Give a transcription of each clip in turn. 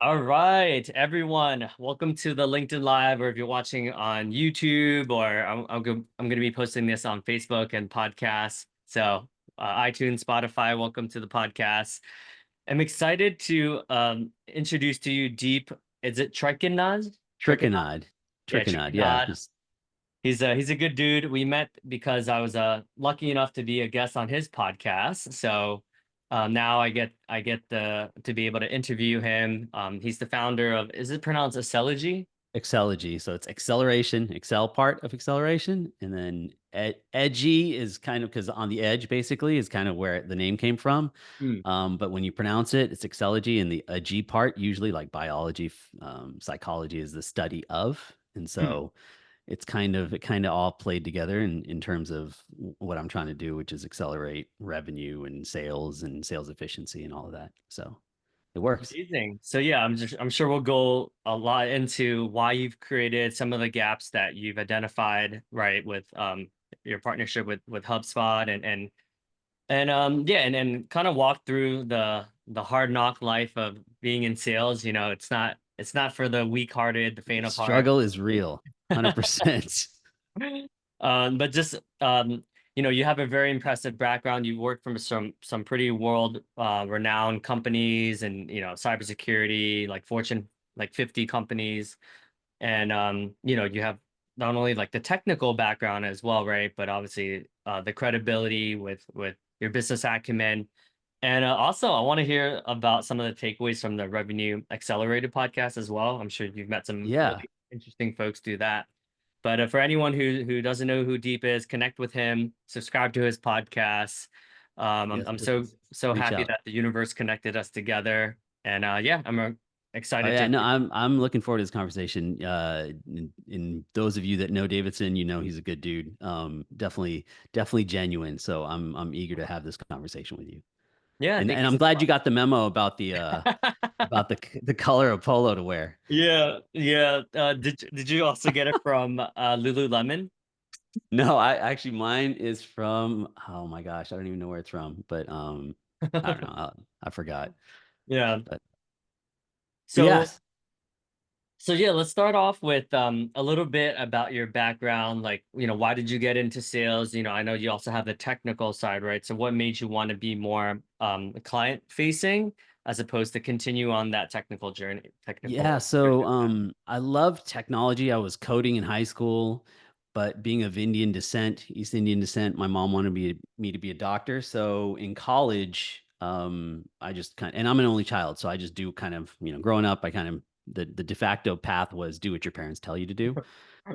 All right, everyone, welcome to the LinkedIn Live, or if you're watching on YouTube, or I'm going to be posting this on Facebook and podcasts. So, iTunes, Spotify, welcome to the podcast. I'm excited to introduce to you Deep. Is it Trikinad? Trikinad? Trichonide. Yeah, Trichonide. Yeah. Trikinad. He's a good dude. We met because I was lucky enough to be a guest on his podcast. So now I get to be able to interview him. He's the founder of, is it pronounced Selegy? Accelegy. So it's acceleration, excel part of acceleration. And then edgy is kind of because on the edge basically is kind of where the name came from. Hmm. But when you pronounce it, it's accelegy. And the G part, usually like biology, psychology is the study of. And Hmm. so it kind of all played together in terms of what I'm trying to do, which is accelerate revenue and sales efficiency and all of that. So it works. Amazing. So yeah, I'm sure we'll go a lot into why you've created some of the gaps that you've identified, right, with your partnership with HubSpot and yeah, and kind of walk through the hard knock life of being in sales. It's not for the weak-hearted, the faint of heart. Struggle is real, 100%. But just you have a very impressive background. You worked from some pretty world renowned companies and cybersecurity, like Fortune like 50 companies. And you have not only like the technical background as well, right? But obviously the credibility with your business acumen. And also, I want to hear about some of the takeaways from the Revenue Accelerated podcast as well. I'm sure you've met some Yeah. really interesting folks do that. But for anyone who doesn't know who Deep is, connect with him, subscribe to his podcast. Yes, I'm so please so reach happy out. that the universe connected us together. And yeah, I'm Oh excited yeah, to. no, I'm looking forward to this conversation. In those of you that know Davidson, you know he's a good dude. Definitely genuine. So I'm eager to have this conversation with you. Yeah, And thank and you I'm so glad you much. got the memo about the color of polo to wear. Yeah, yeah. Did you also get it from Lululemon? No, I actually mine is from, oh my gosh, I don't even know where it's from, but I don't know. I forgot. Yeah. But So yes. So yeah, let's start off with a little bit about your background. Like, why did you get into sales? I know you also have the technical side, right? So what made you want to be more client facing as opposed to continue on that technical journey, Yeah, technical so leadership path? I love technology. I was coding in high school, but being of Indian descent, East Indian descent, my mom wanted me to be a doctor. So in college, I just and I'm an only child, so I just do kind of, growing up, I kind of the de facto path was do what your parents tell you to do.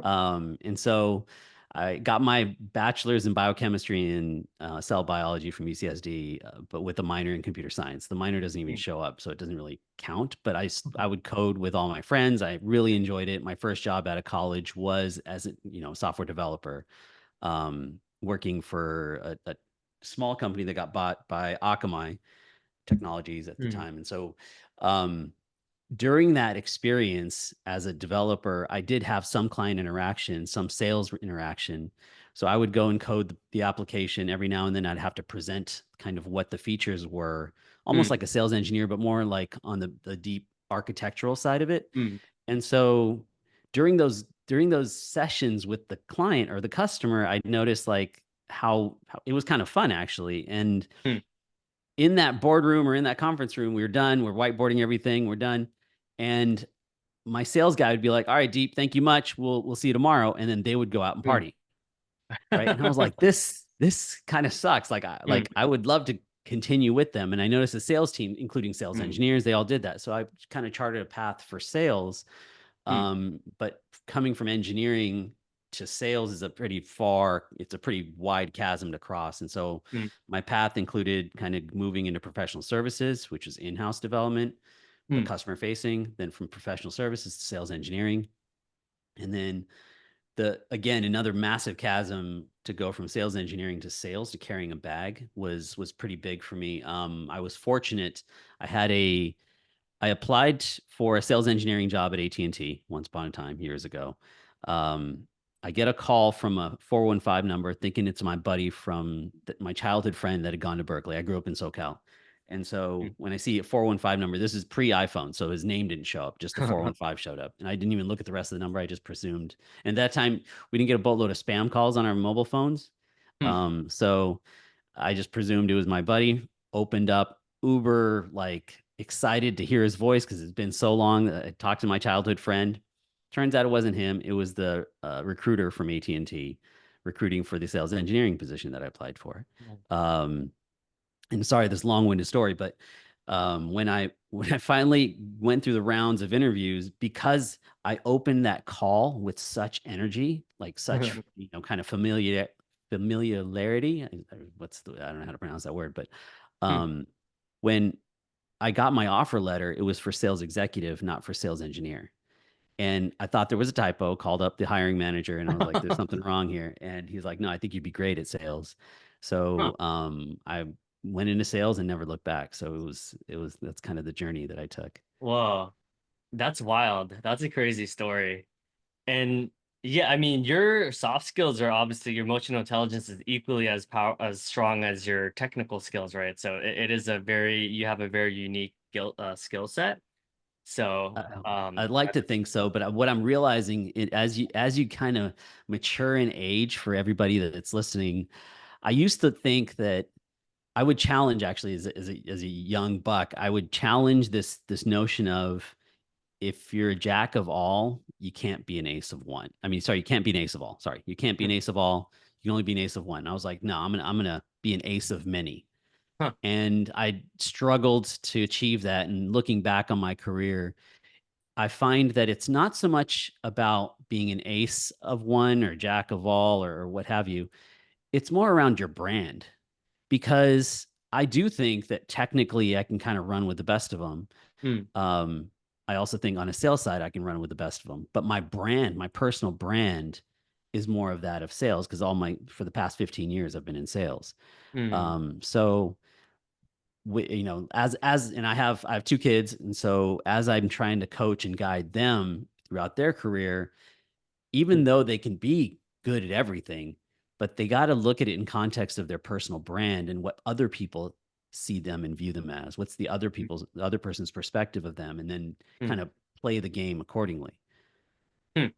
And so I got my bachelor's in biochemistry and cell biology from UCSD, but with a minor in computer science. The minor doesn't even show up, so it doesn't really count. But I would code with all my friends. I really enjoyed it. My first job out of college was as a software developer, working for a small company that got bought by Akamai Technologies at the Mm, time. And so um, during that experience as a developer, I did have some client interaction, some sales interaction. So I would go and code the application every now and then. I'd have to present kind of what the features were, almost mm, like a sales engineer, but more like on the deep architectural side of it. mm, And so during those sessions with the client or the customer, I noticed like how it was kind of fun actually. And mm, in that boardroom or in that conference room, we were done. We're whiteboarding everything. We're done. And my sales guy would be like, "All right, Deep, thank you much. We'll see you tomorrow." And then they would go out and mm, party, right? And I was like, "This kind of sucks. Like mm, I would love to continue with them." And I noticed the sales team, including sales mm, engineers, they all did that. So I kind of charted a path for sales. mm, But coming from engineering to sales is it's a pretty wide chasm to cross. And so mm, my path included kind of moving into professional services, which is in-house development, but mm, customer facing, then from professional services to sales engineering. And then again, another massive chasm to go from sales engineering to sales to carrying a bag was pretty big for me. I was fortunate. I had a I applied for a sales engineering job at AT&T once upon a time years ago. Um, I get a call from a 415 number thinking it's my buddy from my childhood friend that had gone to Berkeley. I grew up in SoCal. And so Mm. when I see a 415 number, this is pre iPhone. So his name didn't show up, just the 415 showed up. And I didn't even look at the rest of the number. I just presumed. And at that time, we didn't get a boatload of spam calls on our mobile phones. Mm. So I just presumed it was my buddy, opened up Uber, like excited to hear his voice because it's been so long. I talked to my childhood friend. Turns out it wasn't him. It was the recruiter from AT&T recruiting for the sales engineering position that I applied for. Um, and sorry, this long-winded story, but when I finally went through the rounds of interviews, because I opened that call with such energy, like such, kind of familiarity. I don't know how to pronounce that word, but Mm. um, when I got my offer letter, it was for sales executive, not for sales engineer. And I thought there was a typo, called up the hiring manager and I was like, there's something wrong here. And he's like, no, I think you'd be great at sales. Huh. So I went into sales and never looked back. So that's kind of the journey that I took. Whoa, that's wild. That's a crazy story. And yeah, I mean, your soft skills are obviously your emotional intelligence is equally as strong as your technical skills, right? So it is a very you have a very unique skill set. So I'd like to think so, but what I'm realizing as you kind of mature in age for everybody that's listening, I used to think that I would challenge actually as a young buck, I would challenge this notion of if you're a jack of all, you can't be an ace of one. I mean, sorry, you can't be an ace of all. Sorry, you can't be an ace of all. You can only be an ace of one. And I was like, no, I'm gonna be an ace of many. huh. And I struggled to achieve that. And looking back on my career, I find that it's not so much about being an ace of one or jack of all or what have you. It's more around your brand because I do think that technically I can kind of run with the best of them. Mm. Um, I also think on a sales side, I can run with the best of them. But my brand, my personal brand, is more of that of sales because for the past 15 years, I've been in sales. Mm. So and I have two kids, and so as I'm trying to coach and guide them throughout their career, even Mm. though they can be good at everything, but they got to look at it in context of their personal brand and what other people see them and view them as. What's the other person's perspective of them, and then Mm. kind of play the game accordingly. Mm.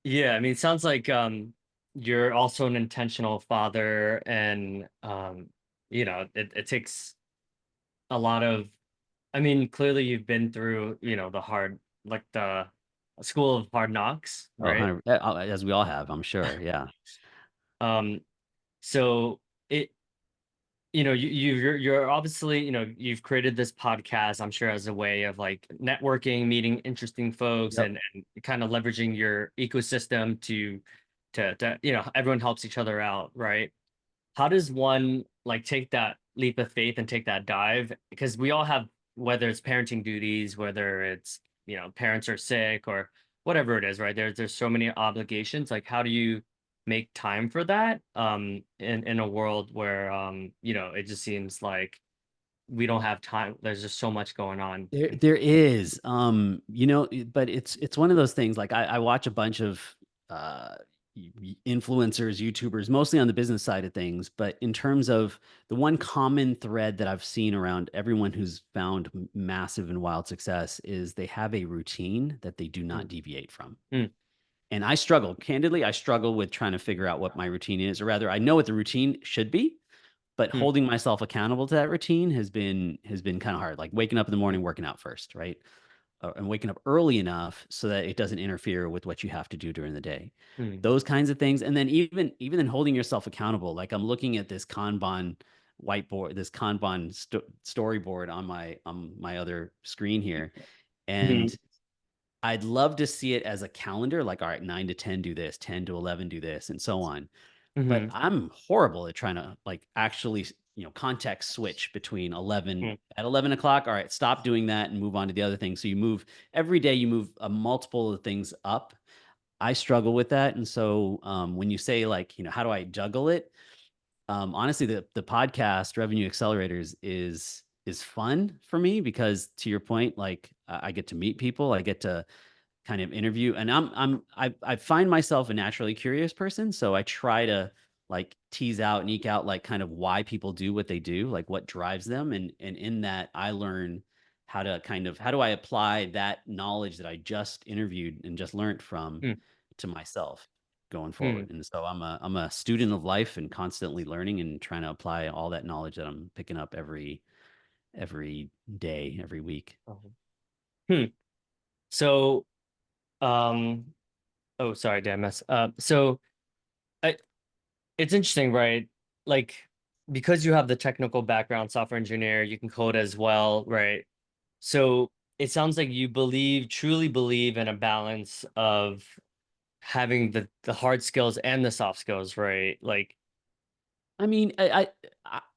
Yeah, I mean, it sounds like you're also an intentional father and it takes a lot of I mean, clearly you've been through, the hard like the school of hard knocks, Oh, right? 100, as we all have, I'm sure. Yeah. Um, so it you're obviously, you've created this podcast, I'm sure, as a way of like networking, meeting interesting folks Yep. and kind of leveraging your ecosystem to everyone helps each other out, right? How does one like take that leap of faith and take that dive? Because we all have, whether it's parenting duties, whether it's, parents are sick or whatever it is, right? There's so many obligations. Like, how do you make time for that? In a world where it just seems like we don't have time. There's just so much going on. There is, but it's one of those things. Like I watch a bunch of uh, influencers, YouTubers, mostly on the business side of things. But in terms of the one common thread that I've seen around everyone who's found massive and wild success is they have a routine that they do not Mm. deviate from. Mm. And candidly, I struggle with trying to figure out what my routine is, or rather, I know what the routine should be, but Mm. holding myself accountable to that routine has been kind of hard. Like waking up in the morning, working out first, right? And waking up early enough so that it doesn't interfere with what you have to do during the day. Mm. Those kinds of things, and then even in holding yourself accountable. Like I'm looking at this Kanban whiteboard, this Kanban storyboard on my other screen here, Mm. and I'd love to see it as a calendar. Like, all right, 9 to 10 do this, 10 to 11 do this, and so on, but Mhm. I'm horrible at trying to like actually, context switch between Mm. 11 o'clock. All right, stop doing that and move on to the other thing. So you move every day, you move a multiple of things up. I struggle with that. And so when you say like, how do I juggle it? Honestly, the podcast Revenue Accelerators is fun for me because to your point, like I get to meet people, I get to kind of interview, and I find myself a naturally curious person, so I try to like tease out and eke out like kind of why people do what they do, like what drives them. And in that I learn how to kind of how do I apply that knowledge that I just interviewed and just learned from Hmm. to myself going Hmm. forward. And so I'm a student of life and constantly learning and trying to apply all that knowledge that I'm picking up every day, every week. Oh. Hmm. So, um, oh, sorry, did I mess? So I, it's interesting, right? Like, because you have the technical background, software engineer, you can code as well, right? So it sounds like you truly believe in a balance of having the hard skills and the soft skills, right? Like, I mean,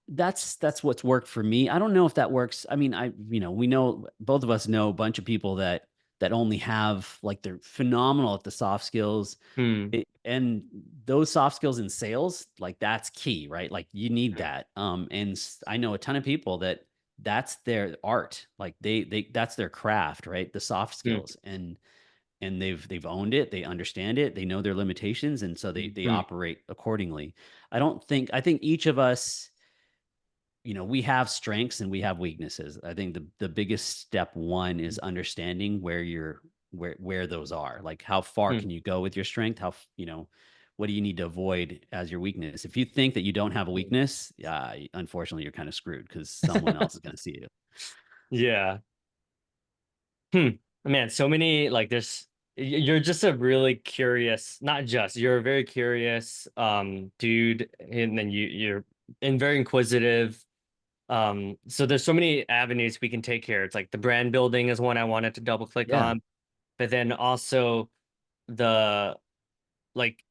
that's what's worked for me. I don't know if that works. I mean, we know both of us know a bunch of people that only have like they're phenomenal at the soft skills. hmm, And those soft skills in sales, like that's key, right? Like you need hmm, that. I know a ton of people that that's their art. Like they that's their craft, right? The soft hmm, skills. And they've owned it, they understand it, they know their limitations, and so they hmm, operate accordingly. I think each of us, we have strengths and we have weaknesses. I think the biggest step one is understanding where those are. Like how far hmm. can you go with your strength? What do you need to avoid as your weakness? If you think that you don't have a weakness, unfortunately you're kind of screwed because someone else is going to see it. Yeah. Hmm. Man, so many like there's you're just a really curious, not just, you're a very curious dude, and then you're and very inquisitive. So there's so many avenues we can take here. It's like the brand building is one I wanted to double click Yeah, on, but then also the like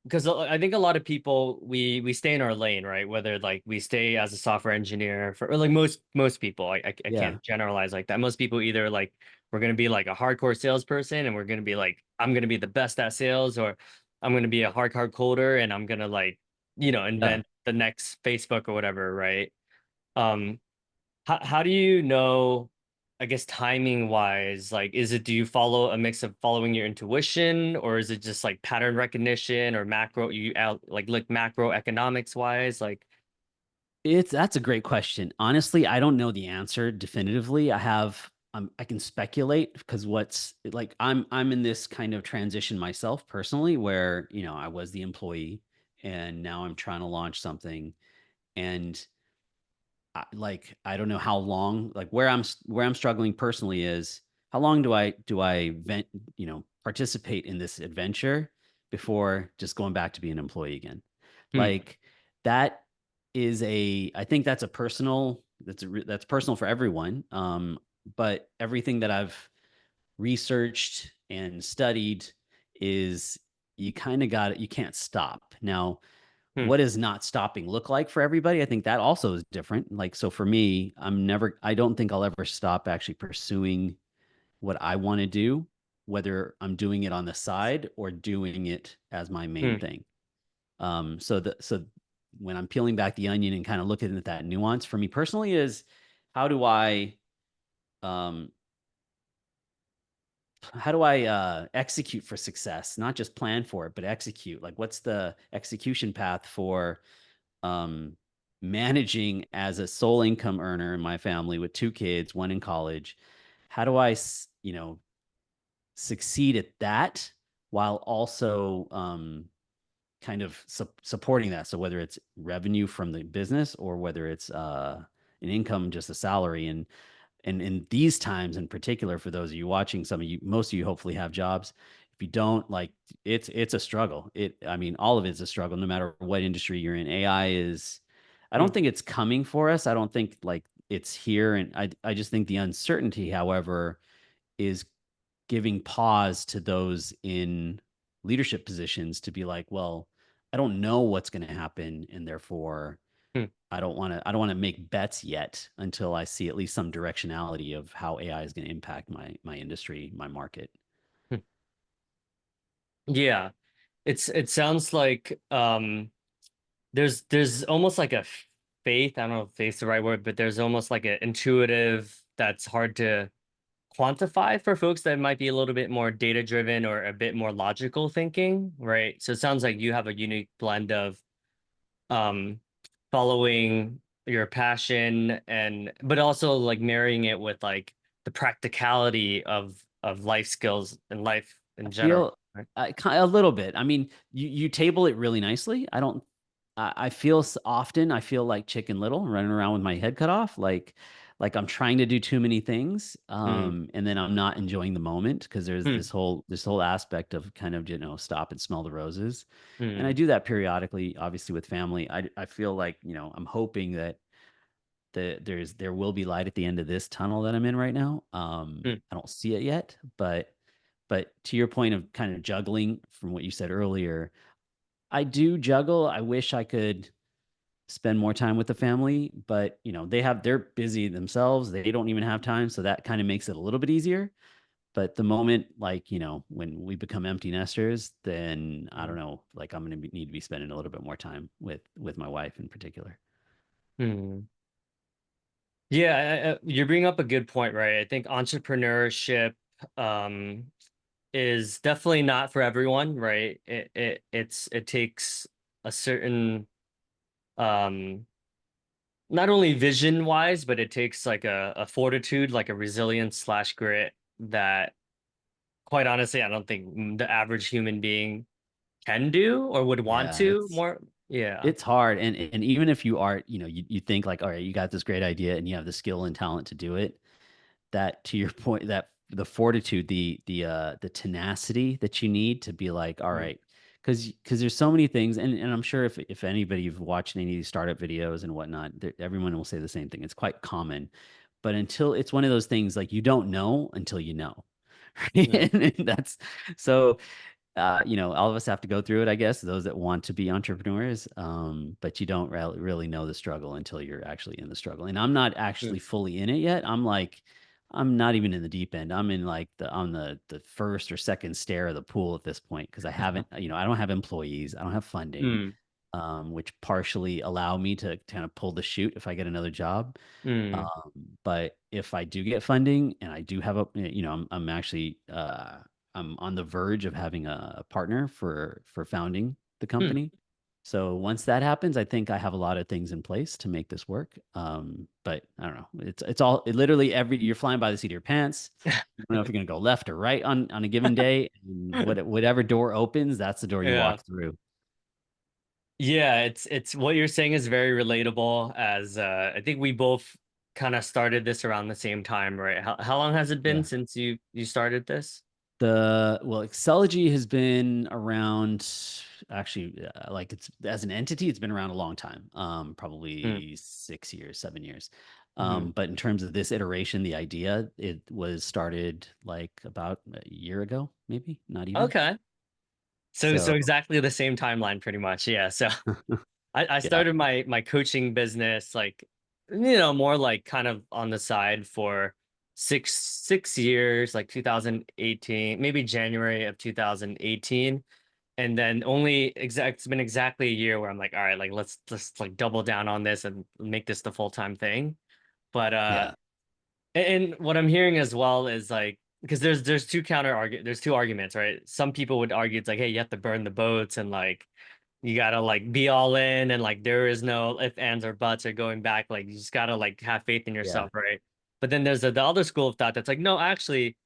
because I think a lot of people we stay in our lane, right? Whether like we stay as a software engineer for or like most people, I yeah, can't generalize like that. Most people either like we're gonna be like a hardcore salesperson and we're gonna be like I'm gonna be the best at sales, or I'm gonna be a hardcore coder and I'm gonna like yeah. invent the next Facebook or whatever, right? Um, how do you know, I guess timing wise, like do you follow a mix of following your intuition or is it just like pattern recognition or macro you out like macroeconomics wise? Like That's a great question. Honestly, I don't know the answer definitively. I can speculate because what's like I'm in this kind of transition myself personally where, I was the employee and now I'm trying to launch something and I don't know how long, like where I'm struggling personally is how long do I participate in this adventure before just going back to being an employee again? hmm, Like that I think that's that's personal for everyone. But everything that I've researched and studied is you kind of got it. You can't stop. Now, hmm, what does not stopping look like for everybody? I think that also is different. Like, so for me, I don't think I'll ever stop actually pursuing what I want to do, whether I'm doing it on the side or doing it as my main hmm, thing. So when I'm peeling back the onion and kind of looking at that nuance for me personally is how do I, um, execute for success, not just plan for it, but execute? Like, what's the execution path for um, managing as a sole income earner in my family with two kids, one in college? How do succeed at that while also kind of supporting that? So whether it's revenue from the business or whether it's an income, just a salary, and in these times in particular, for those of you watching, some of you, most of you hopefully have jobs. If you don't, like, it's a struggle. I mean, all of it's a struggle, no matter what industry you're in. AI is, I hmm, don't think it's coming for us. I don't think like it's here. And I just think the uncertainty, however, is giving pause to those in leadership positions to be like, well, I don't know what's going to happen. And therefore, hmm, I don't want to make bets yet until I see at least some directionality of how AI is going to impact my industry, my market. hmm. Yeah. It sounds like there's almost like a faith, I don't know if faith's the right word, but there's almost like an intuitive that's hard to quantify for folks that might be a little bit more data driven or a bit more logical thinking, right? So it sounds like you have a unique blend of um following your passion and but also like marrying it with like the practicality of life skills and life I in general, feel right? a little bit. I mean, you table it really nicely. I don't. I feel often I feel like Chicken Little running around with my head cut off, like I'm trying to do too many things, Mm, and then I'm not enjoying the moment because there's mm, this whole aspect of kind of stop and smell the roses, and I mm, do that periodically, obviously with family. I feel like I'm hoping that there will be light at the end of this tunnel that I'm in right now. mm, I don't see it yet, but to your point of kind of juggling from what you said earlier, I do juggle. I wish I could spend more time with the family, but they're busy themselves. They don't even have time, so that kind of makes it a little bit easier. But the moment, like, when we become empty nesters, then I don't mm, know, like I'm going to need to be spending a little bit more time with my wife in particular. mm. Yeah, you're bringing up a good point, right? I think entrepreneurship um is definitely not for everyone, right? It takes a certain um not only vision wise, but it takes like a fortitude, like a resilience slash grit that quite honestly, I don't think the average human being can do or would want Yeah, to more. Yeah. it's hard, and even if you are, you think like, all right, you got this great idea and you have the skill and talent to do it, that to your point, that the fortitude, the tenacity that you need to be like, all Mm, right, because there's so many things, and I'm sure if anybody you've watched any of these startup videos and whatnot, everyone will say the same thing. It's quite common, but until it's one of those things like you don't know until you know. Right? mm, And that's so all of us have to go through it, I guess, those that want to be entrepreneurs. But you don't really know the struggle until you're actually in the struggle. And I'm not mm. actually fully in it yet. I'm not even in the deep end. I'm in like on the first or second stair of the pool at this point because I haven't, I don't have employees, I don't have funding, Mm, which partially allow me to kind of pull the chute if I get another job. mm, Um, but if I do get funding and I do have I'm actually I'm on the verge of having a partner for founding the mm. company. So once that happens, I think I have a lot of things in place to make this work. But I don't know. Literally you're flying by the seat of your pants. You don't know if you're gonna go left or right on a given day. And whatever door opens, that's the door you Yeah. walk through. Yeah, it's what you're saying is very relatable as I think we both kind of started this around the same time, right? How long has it been Yeah. since you started this? Selegy has been around actually, like it's as an entity, it's been around a long time. Mm, Probably 6 years, 7 years. mhm. But in terms of this iteration, the idea, it was started like about a year ago, maybe not even. Okay. So So exactly the same timeline pretty much. Yeah. So I yeah, started my coaching business like more like kind of on the side for six years, like 2018, maybe January of 2018. And then it's been exactly a year where I'm like, all right, like let's like double down on this and make this the full-time thing. But yeah, and what I'm hearing as well is like because there's two arguments, right? Some people would argue it's like, hey, you have to burn the boats and like you gotta like be all in and like there is no if, ands, or buts or going back. Like you just gotta like have faith in yeah, yourself, right? But then there's the other school of thought that's like, no, actually,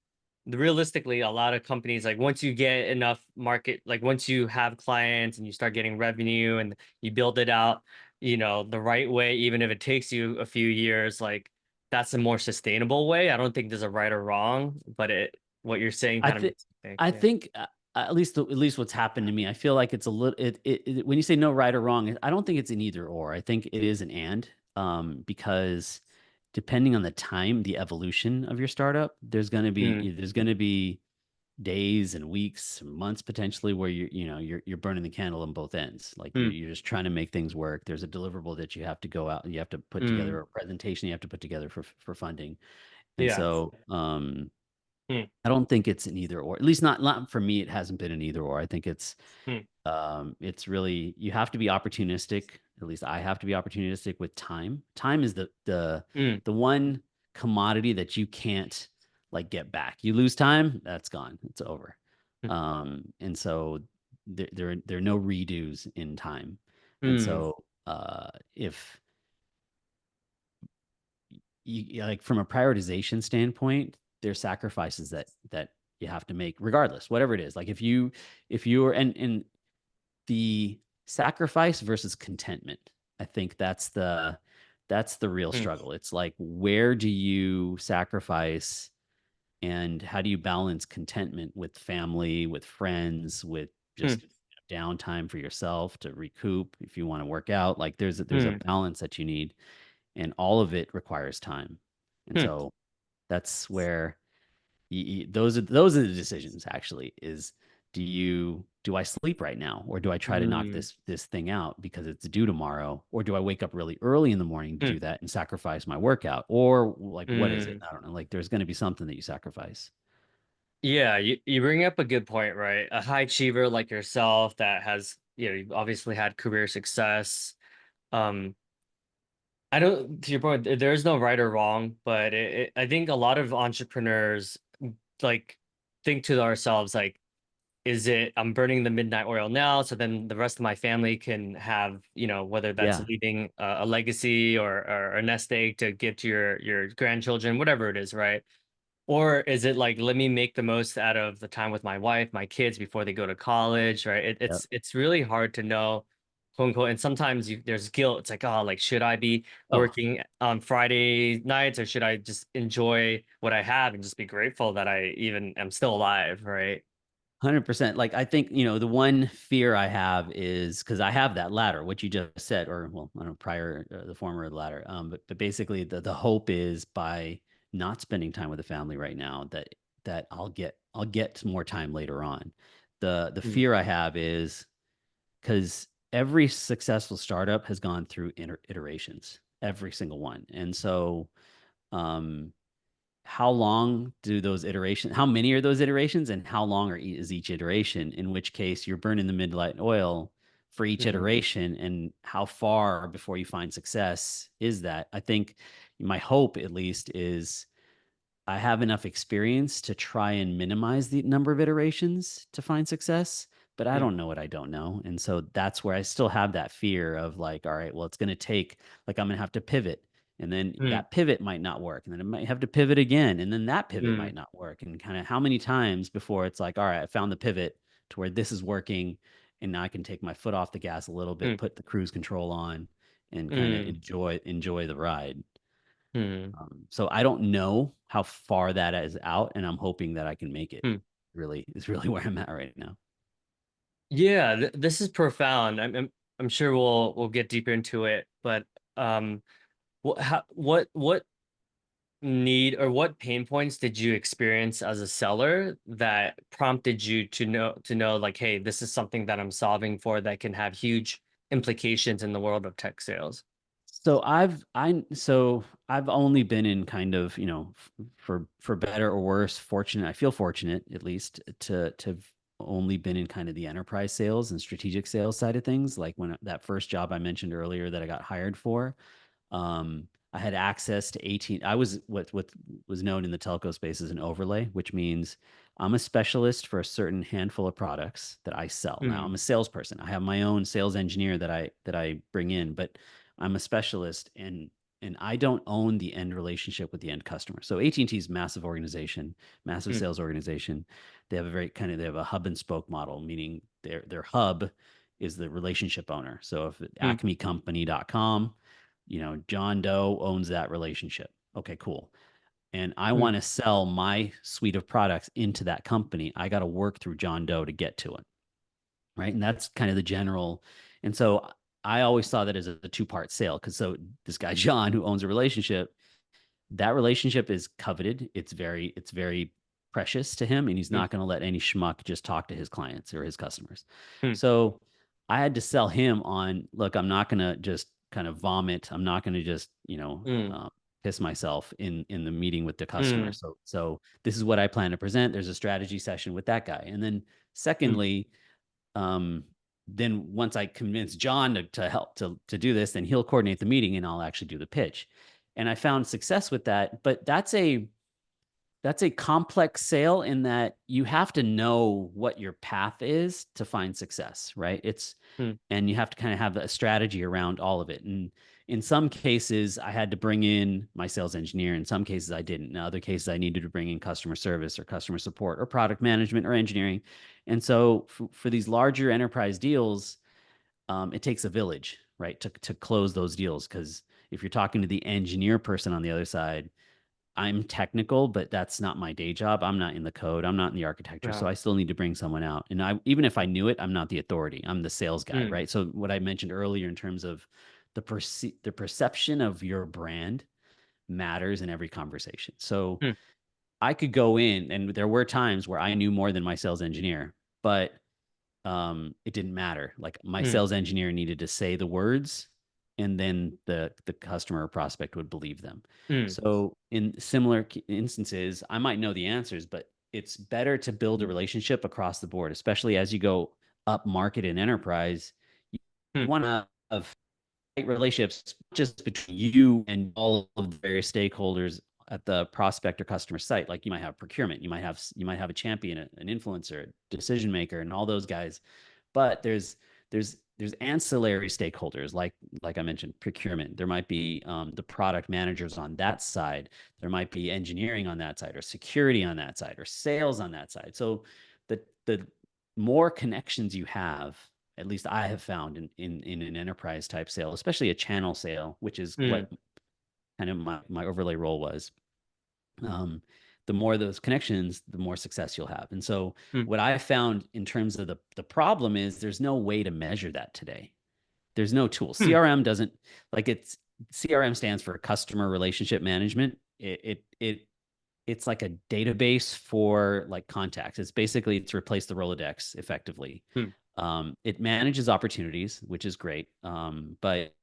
realistically, a lot of companies like once you get enough market, like once you have clients and you start getting revenue and you build it out, the right way, even if it takes you a few years, like that's a more sustainable way. I don't think there's a right or wrong, but what you're saying I kind of think makes me think, I yeah. think at least what's happened to me, I feel like it's a little when you say no right or wrong, I don't think it's an either or. I think it is an and, because depending on the time, the evolution of your startup, Mm, there's gonna be days and weeks, months potentially where you're burning the candle on both ends. Like you're mm, you're just trying to make things work. There's a deliverable that you have to go out, you have to put together mm, a presentation, you have to put together for funding. And yeah. so Mm, I don't think it's an either or. At least not for me. It hasn't been an either or. I think mm, it's really you have to be opportunistic. At least I have to be opportunistic with time. Time is mm, the one commodity that you can't like get back. You lose time, that's gone. It's over. And so there are no redos in time. And mm, so if like from a prioritization standpoint, there's sacrifices that you have to make regardless, whatever it is. Like if you're and the sacrifice versus contentment, I think that's the real Mm, struggle. It's like, where do you sacrifice and how do you balance contentment with family, with friends, with mm, just downtime for yourself to recoup if you want to work out? Like there's a mm, balance that you need, and all of it requires time. And mm, so that's where those are the decisions actually. Is do I sleep right now, or do I try to knock mm, this thing out because it's due tomorrow, or do I wake up really early in the morning to mm, do that and sacrifice my workout, or like what is it? mm. I don't know. Like there's going to be something that you sacrifice. Yeah, you bring up a good point, right? A high achiever like yourself that has, you've obviously had career success. Um, I don't, to your point, there is no right or wrong, but I think a lot of entrepreneurs like think to ourselves, like, is it I'm burning the midnight oil now, so then the rest of my family can have, whether that's Yeah. leaving a legacy or a nest egg to give to your grandchildren, whatever it is, right? Or is it like, let me make the most out of the time with my wife, my kids before they go to college, right? Yep. It's really hard to know, quote unquote. And sometimes there's guilt. It's like, oh, like, should I be Oh, working on Friday nights, or should I just enjoy what I have and just be grateful that I even am still alive, right? 100%. Like I think, the one fear I have is because I have that ladder, what you just said, or well, I don't know, prior, the former ladder. But basically the hope is by not spending time with the family right now that I'll get more time later on. The Mm, fear I have is because every successful startup has gone through iterations, every single one. And so, um, how long do those iterations, how many are those iterations, and how long is each iteration, in which case you're burning the midnight oil for each mm, iteration, and how far before you find success is that? I think my hope at least is I have enough experience to try and minimize the number of iterations to find success, but I mm, don't know what I don't know. And so that's where I still have that fear of like, all right, well, it's going to take, like, I'm going to have to pivot. And then mm, that pivot might not work. And then it might have to pivot again. And then that pivot mm, might not work. And kind of how many times before it's like, all right, I found the pivot to where this is working. And now I can take my foot off the gas a little bit, mm, put the cruise control on, and kind of mm, enjoy the ride. mm, So I don't know how far that is out, and I'm hoping that I can make it. mm. Really, is really where I'm at right now. Yeah, this is profound. I'm sure we'll get deeper into it, but what need or what pain points did you experience as a seller that prompted you to know like, hey, this is something that I'm solving for that can have huge implications in the world of tech sales? So I've only been in kind of, for better or worse, fortunate. I feel fortunate at least to only been in kind of the enterprise sales and strategic sales side of things. Like when that first job I mentioned earlier that I got hired for, I had access to 18. I was what was known in the telco space as an overlay, which means I'm a specialist for a certain handful of products that I sell. Now Mm, I'm a salesperson. I have my own sales engineer that I bring in, but I'm a specialist, and I don't own the end relationship with the end customer. So AT&T is massive organization, massive mm, sales organization. They have a hub and spoke model, meaning their hub is the relationship owner. So if mm, acmecompany.com, John Doe owns that relationship. Okay, cool. And I mm, want to sell my suite of products into that company. I got to work through John Doe to get to it. Right. And that's kind of the general. And so I always saw that as a two-part sale. Cause so this guy, John, who owns a relationship, that relationship is coveted. It's very precious to him, and he's mm, not going to let any schmuck just talk to his clients or his customers. mm, So I had to sell him on, look, I'm not going to just kind of vomit. I'm not going to just, mm, piss myself in the meeting with the customer. mm, So this is what I plan to present. There's a strategy session with that guy. And then mm, secondly, um, then once I convince John to help to do this, then he'll coordinate the meeting and I'll actually do the pitch. And I found success with that. But That's a complex sale in that you have to know what your path is to find success, right? Mm, And you have to kind of have a strategy around all of it. And in some cases, I had to bring in my sales engineer. In some cases, I didn't. In other cases, I needed to bring in customer service or customer support or product management or engineering. And so for these larger enterprise deals, it takes a village, right, to close those deals. Because if you're talking to the engineer person on the other side, I'm technical, but that's not my day job. I'm not in the code. I'm not in the architecture. yeah. So I still need to bring someone out. And even if I knew it, I'm not the authority. I'm the sales guy, Mm, right? So what I mentioned earlier in terms of the perception of your brand matters in every conversation. So mm, I could go in, and there were times where I knew more than my sales engineer, but it didn't matter. Like my mm, sales engineer needed to say the words, and then the customer or prospect would believe them. mm, So in similar instances, I might know the answers, but it's better to build a relationship across the board, especially as you go up market in enterprise. You mm, want to have relationships just between you and all of the various stakeholders at the prospect or customer site. Like you might have procurement, you might have a champion, an influencer, a decision maker, and all those guys. But there's ancillary stakeholders like I mentioned, procurement. There might be the product managers on that side. There might be engineering on that side, or security on that side, or sales on that side. So the more connections you have, at least I have found in an enterprise type sale, especially a channel sale, which is mm, what kind of my overlay role was. Um, the more those connections, the more success you'll have. And so mm, what I found in terms of the problem is there's no way to measure that today. There's no tool. mm, CRM doesn't like it's CRM stands for customer relationship management. It's like a database for like contacts. It's basically to replace the Rolodex effectively. mm, It manages opportunities, which is great, but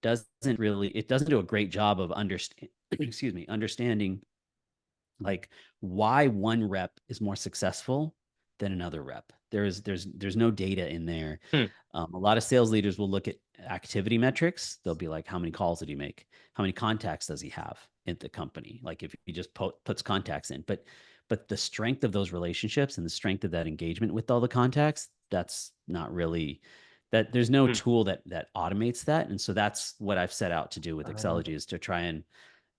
it doesn't do a great job of excuse me, understanding like why one rep is more successful than another rep. There's no data in there. mm, A lot of sales leaders will look at activity metrics. They'll be like, how many calls did he make? How many contacts does he have in the company? Like if he just puts contacts in, but the strength of those relationships and the strength of that engagement with all the contacts, that's not really that. There's no mm. tool that automates that, and so that's what I've set out to do with Uh, Accelegy is to try and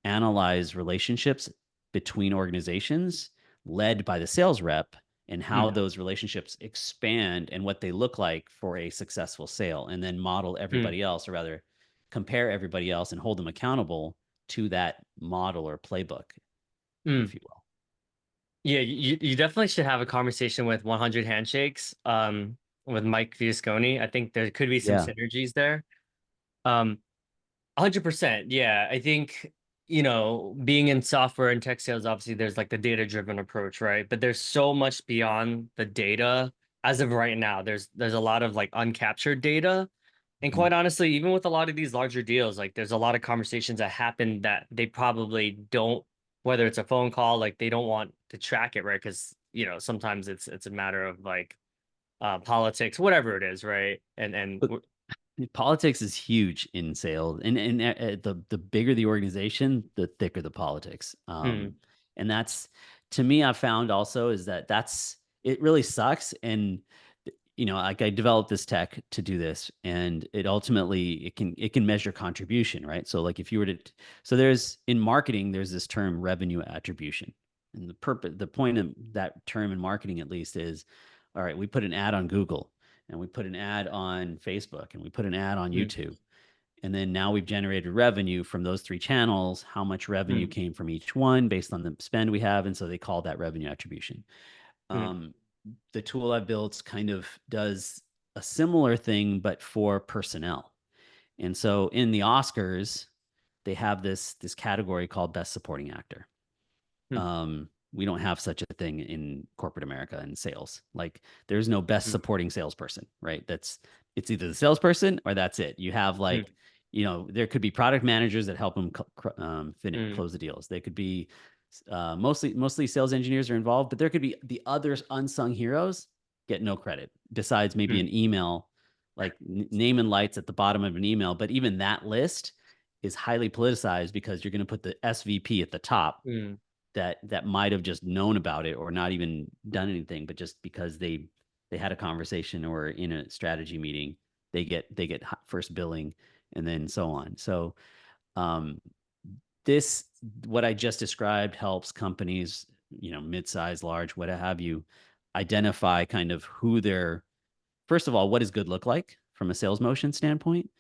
analyze relationships between organizations led by the sales rep and how mm, those relationships expand and what they look like for a successful sale, and then model mm, everybody else, or rather compare everybody else and hold them accountable to that model or playbook, mm. if you will. Yeah, you definitely should have a conversation with 100 Handshakes, with Mike Viasconi. I think there could be some Yeah. synergies there. 100%. Yeah, I think, being in software and tech sales, obviously there's like the data-driven approach, right? But there's so much beyond the data as of right now. There's a lot of like uncaptured data. And Mhm. quite honestly, even with a lot of these larger deals, like there's a lot of conversations that happen that they probably don't, whether it's a phone call, like they don't want to track it, right? Because sometimes it's a matter of like politics, whatever it is, right? And But politics is huge in sales, and the bigger the organization, the thicker the politics. mm, And that's to me, I've found also is that it really sucks. And like I developed this tech to do this, and it ultimately it can measure contribution, right? So like if you were to, so there's in marketing, there's this term revenue attribution, and the point of that term in marketing at least is, all right, we put an ad on Google, and we put an ad on Facebook, and we put an ad on mm, YouTube. And then now we've generated revenue from those three channels. How much revenue mm, came from each one based on the spend we have? And so they call that revenue attribution. mm, Um, the tool I built kind of does a similar thing, but for personnel. And so in the Oscars, they have this category called Best Supporting Actor. mm, We don't have such a thing in corporate America in sales. Like there's no best mm, supporting salesperson, right? It's either the salesperson or that's it. You have mm, like, there could be product managers that help them finish mm, close the deals. They could be mostly sales engineers are involved, but there could be the others unsung heroes get no credit besides maybe mm, an email, like name and lights at the bottom of an email. But even that list is highly politicized because you're going to put the SVP at the top mm, that might have just known about it or not even done anything, but just because they had a conversation or in a strategy meeting, they get first billing and then so on. So um, this what I just described helps companies, mid-size, large, what have you, identify kind of who they're first of all, what does good look like from a sales motion standpoint?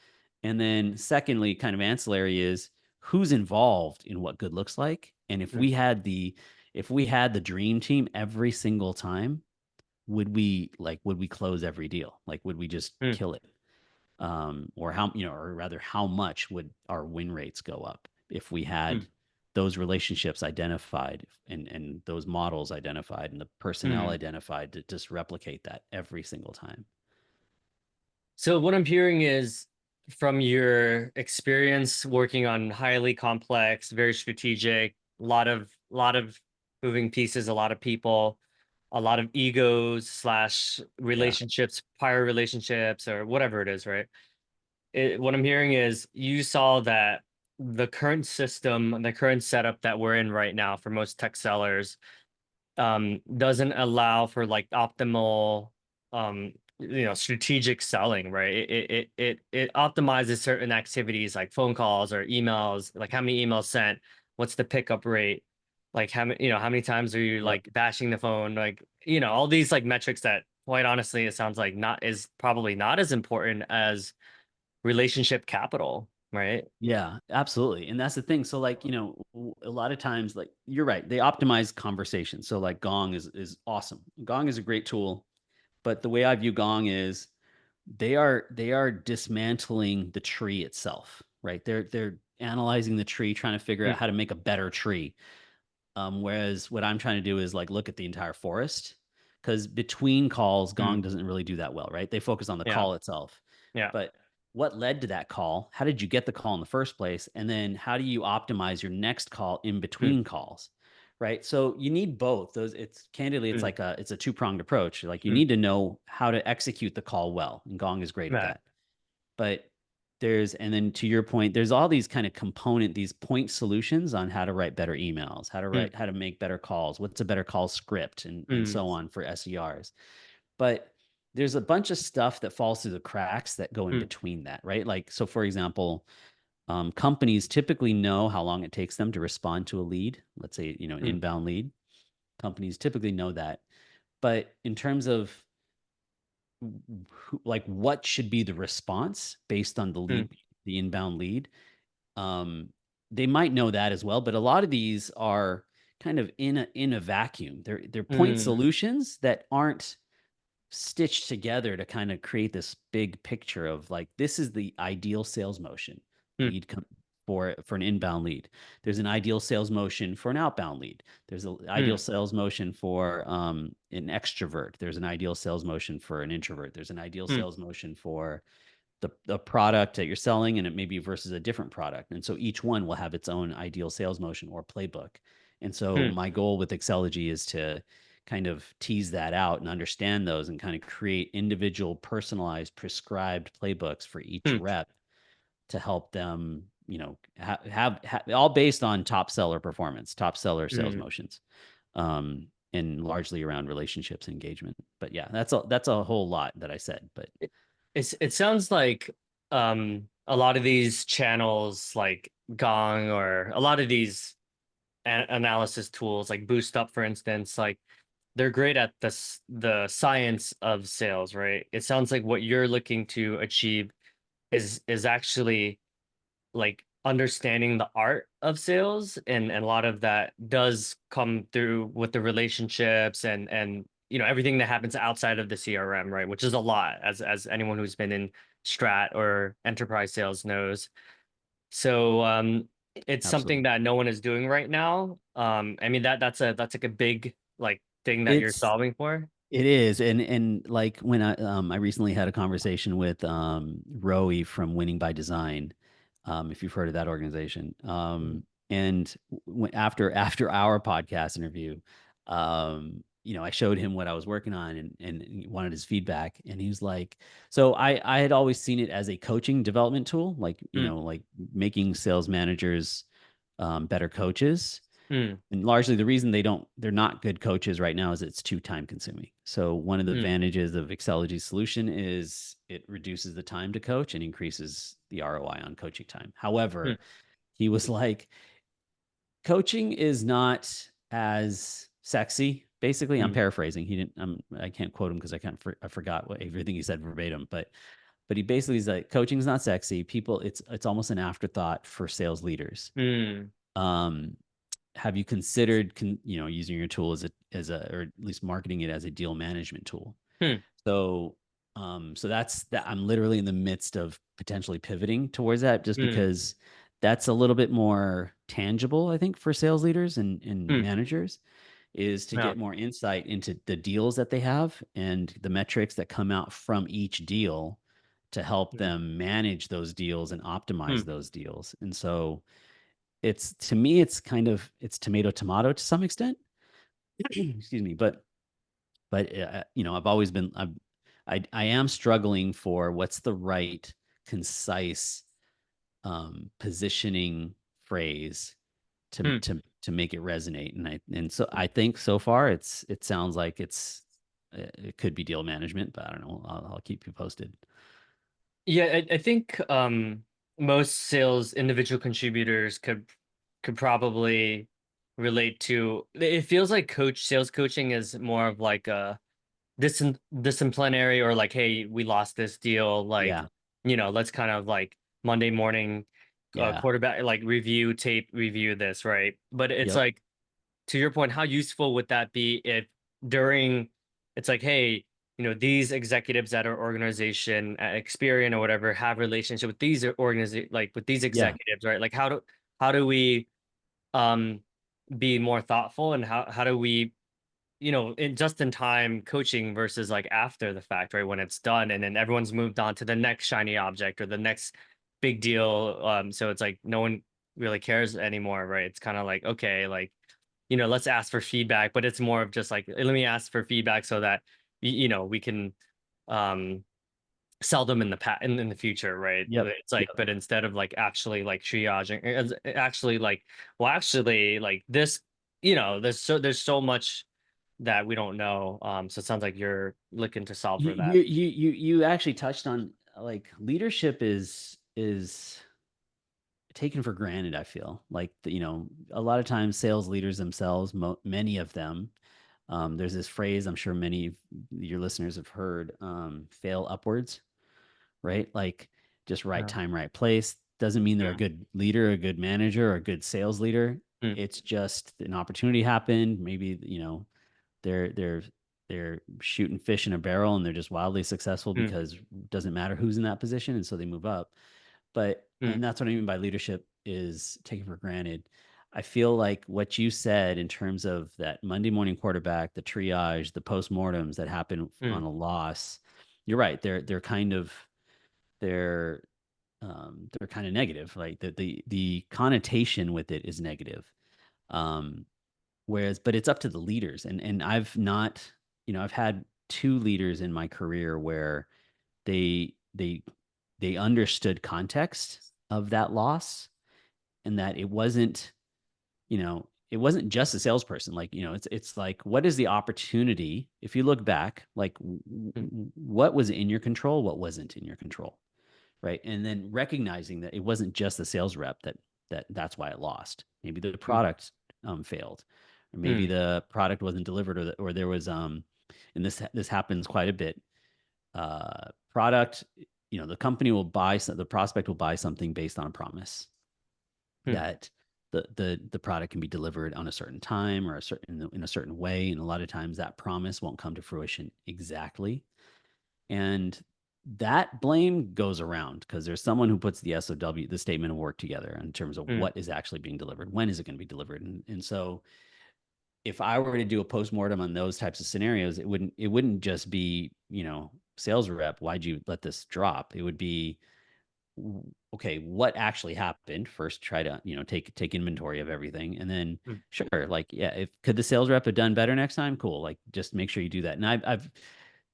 And then secondly, kind of ancillary is who's involved in what good looks like. And Mm, if we had the dream team every single time, would we close every deal? Like would we just mm, kill it? Or how, or rather how much would our win rates go up if we had mm, those relationships identified and those models identified and the personnel mm. identified to just replicate that every single time. So what I'm hearing is from your experience working on highly complex, very strategic, lot of moving pieces, a lot of people, a lot of egos slash Yeah. relationships, prior relationships, or whatever it is, right? What I'm hearing is you saw that the current system, the current setup that we're in right now for most tech sellers doesn't allow for like optimal strategic selling, right? It optimizes certain activities like phone calls or emails, like how many emails sent, what's the pickup rate, like how many times are you Yep. like bashing the phone, like all these like metrics that quite honestly it sounds like not is probably not as important as relationship capital, right? Yeah, absolutely. And that's the thing. So like, a lot of times like you're right, they optimize conversation. So like Gong is awesome. Gong is a great tool, but the way I view Gong is they are dismantling the tree itself, right? They're analyzing the tree, trying to figure out Mm, how to make a better tree. Whereas what I'm trying to do is like look at the entire forest because between calls, mm, Gong doesn't really do that well, right? They focus on the yeah, call itself. yeah. But what led to that call? How did you get the call in the first place? And then how do you optimize your next call in Mm, between calls? Right. So you need both. Those it's candidly, mm, it's a two-pronged approach. Like you mm, need to know how to execute the call well. And Gong is great at right. that. But and then to your point, there's all these kind of these point solutions on how to write better emails, Mm, how to make better calls, what's a better call script, and mm, so on for SERs. But there's a bunch of stuff that falls through the cracks that go in mm, between that, right? Like, so for example, companies typically know how long it takes them to respond to a lead. Let's say, an mm, inbound lead. Companies typically know that. But in terms of like what should be the response based on mm, the inbound lead, um, they might know that as well. But a lot of these are kind of in a vacuum. They're point mm, solutions that aren't stitched together to kind of create this big picture of like this is the ideal sales motion mm, lead for an inbound lead. There's an ideal sales motion for an outbound lead. There's an ideal mm, sales motion for an extrovert. There's an ideal sales motion for an introvert. There's an ideal mm, sales motion for the product that you're selling and it may be versus a different product. And so each one will have its own ideal sales motion or playbook. And so mm, my goal with Accelegy is to kind of tease that out and understand those and kind of create individual, personalized, prescribed playbooks for each mm, rep to help them, all based on top seller performance, top seller sales mm. motions, and largely around relationships and engagement. But yeah, that's a whole lot that I said. But It sounds like a lot of these channels like Gong or a lot of these analysis tools like Boost Up, for instance, like they're great at the science of sales, right? It sounds like what you're looking to achieve is actually like understanding the art of sales, and a lot of that does come through with the relationships and everything that happens outside of the CRM, right? Which is a lot, as anyone who's been in strat or enterprise sales knows. So it's something absolutely. that no one is doing right now. I mean that's like a big like thing that you're It's solving for. It is, and like when I recently had a conversation with Rowie from Winning by Design, if you've heard of that organization, Mm, and after our podcast interview, I showed him what I was working on and he wanted his feedback, and he was like, so I had always seen it as a coaching development tool, like mm, like making sales managers better coaches. Mm, And largely the reason they're not good coaches right now is it's too time consuming. So one of the mm, advantages of Excelegy's solution is it reduces the time to coach and increases the ROI on coaching time. mm, However, he was like, coaching is not as sexy. Basically, I'm mm, paraphrasing. He didn't. I can't quote him because I forgot what everything he said verbatim. But he basically is like, coaching is not sexy. People, it's almost an afterthought for sales leaders. mm, Um, have you considered using your tool as a or at least marketing it as a deal management tool? mm, So so that's that. I'm literally in the midst of potentially pivoting towards that just mm, because that's a little bit more tangible, I think, for sales leaders and mm. managers, is to Yeah. get more insight into the deals that they have and the metrics that come out from each deal to help Mm, them manage those deals and optimize mm, those deals. And so it's, to me, it's kind of, it's tomato tomato to some extent. Excuse me, but I've always been, I am struggling for what's the right concise positioning phrase mm. to make it resonate. And so I think so far it sounds like it could be deal management, but I don't know. I'll keep you posted. Yeah, I think most sales individual contributors could probably relate to. It feels like sales coaching is more of like a disciplinary, or like, hey, we lost this deal, like, Yeah, let's kind of like Monday morning yeah, quarterback, like review tape, review this, right? But it's yep, like, to your point, how useful would that be if during, it's like, hey, these executives at our organization at Experian or whatever have relationship with these organization, like with these yeah. executives, right? Like how do we um be more thoughtful, and how do we, in just in time coaching versus like after the fact, right? When it's done and then everyone's moved on to the next shiny object or the next big deal. So it's like no one really cares anymore, right? It's kind of like, okay, like, let's ask for feedback, but it's more of just like, let me ask for feedback so that we can um sell them in in the future, right? Yep, It's like, yep. but instead of like actually like triaging, actually like, well, actually like this, there's so much that we don't know. So it sounds like you're looking to solve You for that. you actually touched on, like, leadership is taken for granted. I feel like a lot of times sales leaders themselves, many of them, there's this phrase I'm sure many of your listeners have heard, fail upwards, right? Like, just right Yeah. time, right place. Doesn't mean they're a Mm, good leader, a good manager, or a good sales leader. mm, It's just an opportunity happened. Maybe, they're they're they're shooting fish in a barrel and they're just wildly successful mm, because it doesn't matter who's in that position, and so they move up. mm, And that's what I mean by leadership is taken for granted. I feel like what you said in terms of that Monday morning quarterback, the triage, the postmortems that happen mm, on a loss, you're right. They're they're kind of negative. Like the connotation with it is negative. Um, but it's up to the leaders. And I've not, I've had two leaders in my career where they they they understood context of that loss, and that it wasn't just a salesperson. Like, it's like, what is the opportunity? If you look back, like, mm, what was in your control, what wasn't in your control, right? And then recognizing that it wasn't just the sales rep that's why it lost. Maybe the mm, product failed, or maybe mm, the product wasn't delivered, or there was and this happens quite a bit. Product, the company will the prospect will buy something based on a promise mm, that the product can be delivered on a certain time or in a certain way, and a lot of times that promise won't come to fruition exactly. And that blame goes around because there's someone who puts the SOW, the statement of work, together in terms of mm, what is actually being delivered, when is it going to be delivered. And so if I were to do a postmortem on those types of scenarios, it wouldn't just be, sales rep, why'd you let this drop? It would be, okay, what actually happened? First, try to, take inventory of everything. And then, mm, sure, like, yeah, if could the sales rep have done better next time? Cool. Like, just make sure you do that. And I've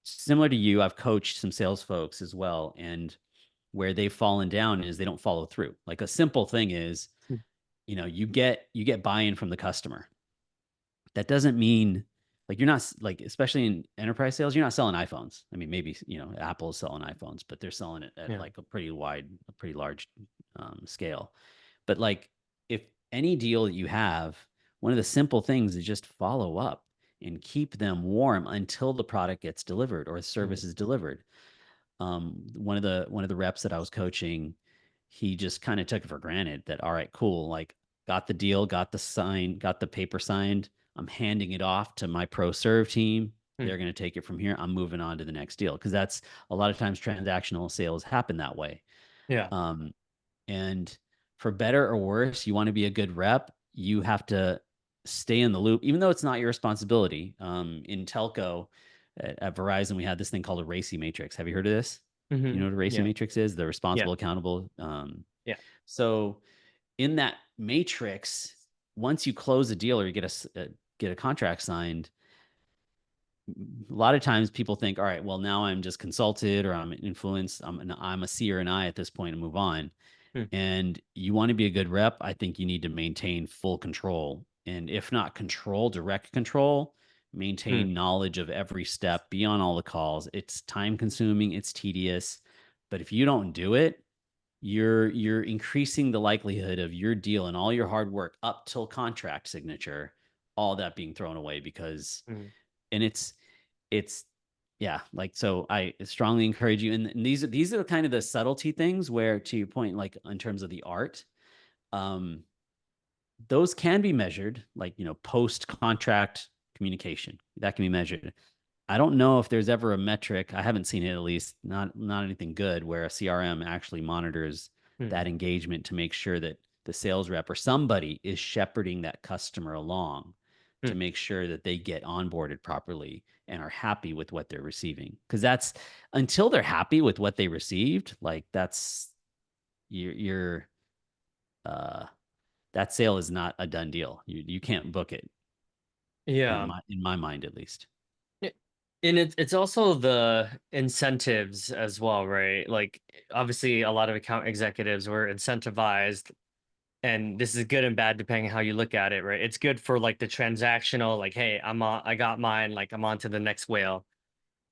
similar to you, I've coached some sales folks as well. And where they've fallen down is they don't follow through. Like, a simple thing is, mm, you get buy-in from the customer. That doesn't mean like you're not like, especially in enterprise sales, you're not selling iPhones. I mean, maybe, Apple is selling iPhones, but they're selling it at Yeah. like a pretty large scale. But like, if any deal that you have, one of the simple things is just follow up and keep them warm until the product gets delivered or the Mm, service is delivered. One of the reps that I was coaching, he just kind of took it for granted that, all right, cool, like, got the deal, got the paper signed. I'm handing it off to my pro serve team. mm, They're going to take it from here. I'm moving on to the next deal, because that's a lot of times transactional sales happen that way. yeah. Um, and for better or worse, you want to be a good rep. You have to stay in the loop, even though it's not your responsibility. In telco at Verizon, we had this thing called a RACI matrix. Have you heard of this? Do you know what a RACI Yeah. matrix is? The Yeah. responsible, accountable. Yeah. So in that matrix, once you close a deal or you get a contract signed, a lot of times people think, all right, well, now I'm just consulted or I'm influenced. I'm a C or an I at this point and move on. Mm, And you want to be a good rep, I think you need to maintain full control. And if not control, direct control, mm, maintain knowledge of every step, be on all the calls. It's time consuming, it's tedious. But if you don't do it, you're increasing the likelihood of your deal and all your hard work up till contract signature, all that being thrown away. Because mm. and it's yeah, like, so I strongly encourage you, and these are kind of the subtlety things where, to your point, like in terms of the art, um those can be measured, like, post contract communication that can be measured. I don't know if there's ever a metric, I haven't seen it, at least not anything good, where a CRM actually monitors Mm, that engagement to make sure that the sales rep or somebody is shepherding that customer along to mm. make sure that they get onboarded properly and are happy with what they're receiving. Because that's, until they're happy with what they received, like, that's, you're uh that sale is not a done deal. You can't book it, Yeah. in my mind at least. Yeah, and it's also the incentives as well, right? Like obviously a lot of account executives were incentivized, and this is good and bad depending on how you look at it, right? It's good for like the transactional, like, hey, I got mine, like I'm on to the next whale,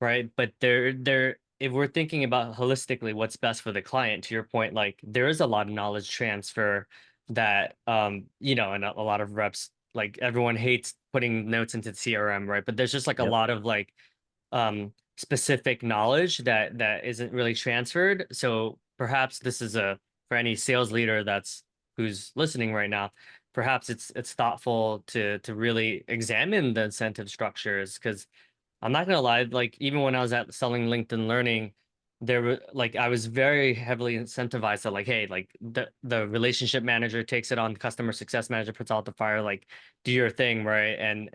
right? But there if we're thinking about holistically what's best for the client, to your point, like there is a lot of knowledge transfer that and a lot of reps, like everyone hates putting notes into CRM, right? But there's just like a Yep. lot of like specific knowledge that isn't really transferred. So perhaps this is a for any sales leader that's who's listening right now, perhaps it's thoughtful to really examine the incentive structures, because I'm not gonna lie, like even when I was at selling LinkedIn Learning, there were like I was very heavily incentivized to like, hey, like the relationship manager takes it on, the customer success manager puts out the fire, like do your thing, right? And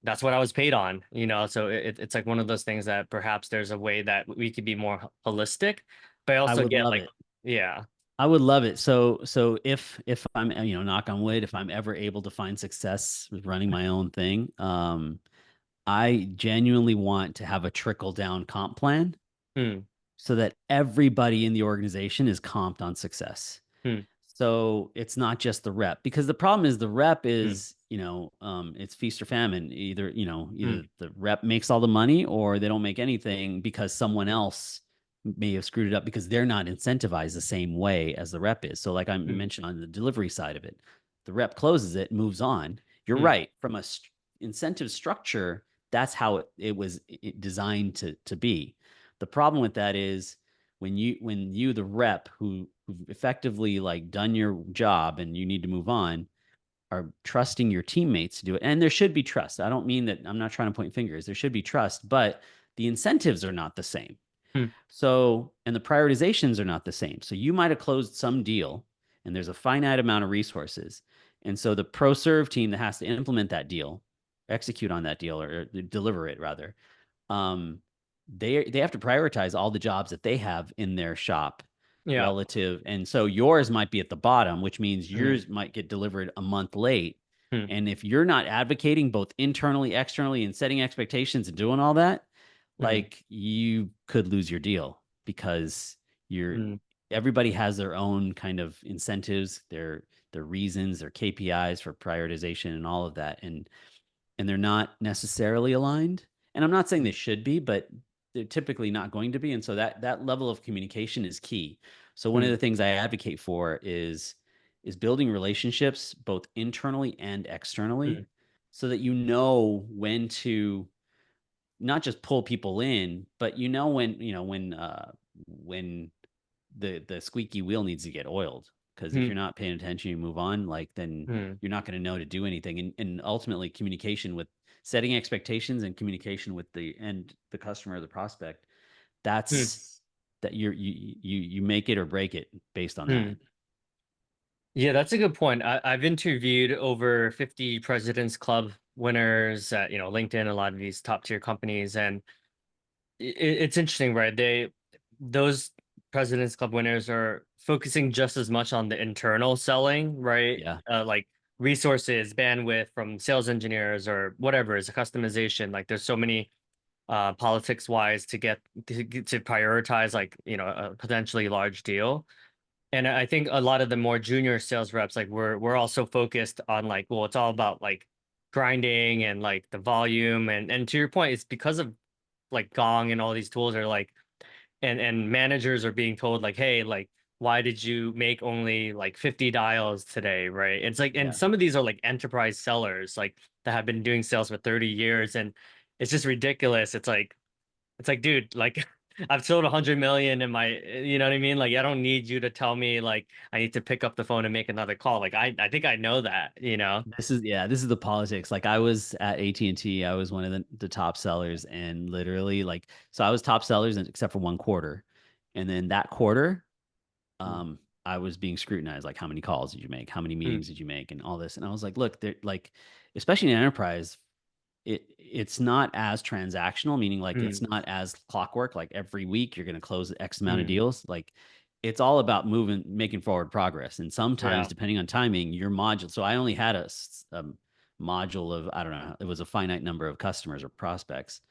that's what I was paid on, So it's like one of those things that perhaps there's a way that we could be more holistic, but I I also would get love like, it. yeah. I would love it. So if I'm, knock on wood, if I'm ever able to find success with running my own thing, I genuinely want to have a trickle down comp plan Hmm, so that everybody in the organization is comped on success. hmm, So it's not just the rep, because the problem is the rep hmm, is, it's feast or famine. hmm, Either the rep makes all the money or they don't make anything because someone else may have screwed it up because they're not incentivized the same way as the rep is. So like I hmm, mentioned on the delivery side of it, the rep closes it, moves on. You're hmm, right. From a incentive structure, that's how it was designed to be. The problem with that is when you the rep who've effectively like done your job and you need to move on, are trusting your teammates to do it. And there should be trust. I don't mean that, I'm not trying to point fingers. There should be trust, but the incentives are not the same. hmm, So, and the prioritizations are not the same. So you might have closed some deal and there's a finite amount of resources. And so the pro serve team that has to implement that deal, execute on that deal, or deliver it rather, um, they have to prioritize all the jobs that they have in their shop yeah. relative. And so yours might be at the bottom, which means Hmm, yours might get delivered a month late. hmm, And if you're not advocating both internally, externally, and setting expectations and doing all that, hmm, like, you could lose your deal because you're hmm, everybody has their own kind of incentives. their reasons, their KPIs for prioritization and all of that. And they're not necessarily aligned. And I'm not saying they should be, but they're typically not going to be. And so that level of communication is key. So one of Mm, the things I advocate for is building relationships both internally and externally mm, so that you know when to not just pull people in, but when the squeaky wheel needs to get oiled. Because if you're mm, not paying attention, you move on, like then mm, you're not going to know to do anything. And ultimately, communication with setting expectations and communication with the customer or the prospect, mm, that's that you make it or break it based on that. mm. Yeah, that's a good point. I've interviewed over 50 President's Club winners at, LinkedIn, a lot of these top tier companies, and it's interesting, right? Those President's Club winners are focusing just as much on the internal selling, right? Yeah, Like resources, bandwidth from sales engineers or whatever is a customization. Like there's so many politics wise to prioritize like, a potentially large deal. And I think a lot of the more junior sales reps, like we're also focused on like, well, it's all about like grinding and like the volume. And to your point, it's because of like Gong and all these tools are like, and managers are being told like, hey, like, why did you make only like 50 dials today? Right. It's like, and yeah. some of these are like enterprise sellers, like that have been doing sales for 30 years. And it's just ridiculous. It's like, dude, like I've sold 100 million in my, you know what I mean? Like, I don't need you to tell me like I need to pick up the phone and make another call. Like, I think I know that. This is the politics. Like I was at AT&T, I was one of the top sellers, and literally like so I was top sellers except for one quarter. And then that quarter, Mm, I was being scrutinized, like how many calls did you make? How many mm, meetings did you make? And all this. And I was like, look, they're like, especially in enterprise, it's not as transactional, meaning like it's mm, not as clockwork, like every week you're going to close X amount of mm, deals. Like it's all about making forward progress. And sometimes, yeah. depending on timing, your module. So I only had a module of, I don't know, it was a finite number of customers or prospects.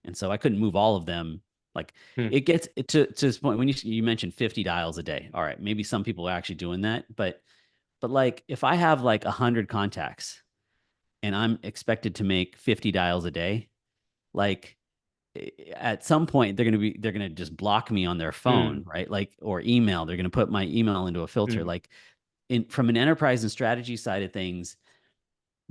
And so I couldn't move all of them. Like Mm, it gets to this point when you mentioned 50 dials a day. All right, maybe some people are actually doing that, but like if I have like 100 contacts and I'm expected to make 50 dials a day, like at some point they're going to just block me on their phone, mm, right? Like or email, they're going to put my email into a filter. mm, Like in from an enterprise and strategy side of things,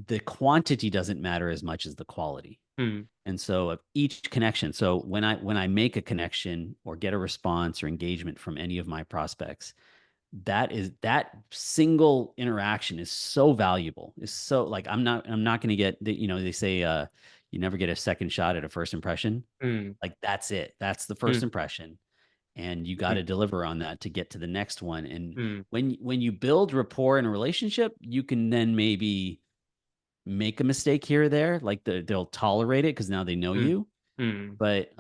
the quantity doesn't matter as much as the quality. mm, And so of each connection, so when I make a connection or get a response or engagement from any of my prospects, that single interaction is so valuable. Is so like I'm not going to get the, they say you never get a second shot at a first impression. mm, Like that's it. That's the first mm, impression. And you got mm, to deliver on that to get to the next one. And mm, when you build rapport in a relationship, you can then maybe make a mistake here or there. Like they'll tolerate it because now they know mm, you. mm, But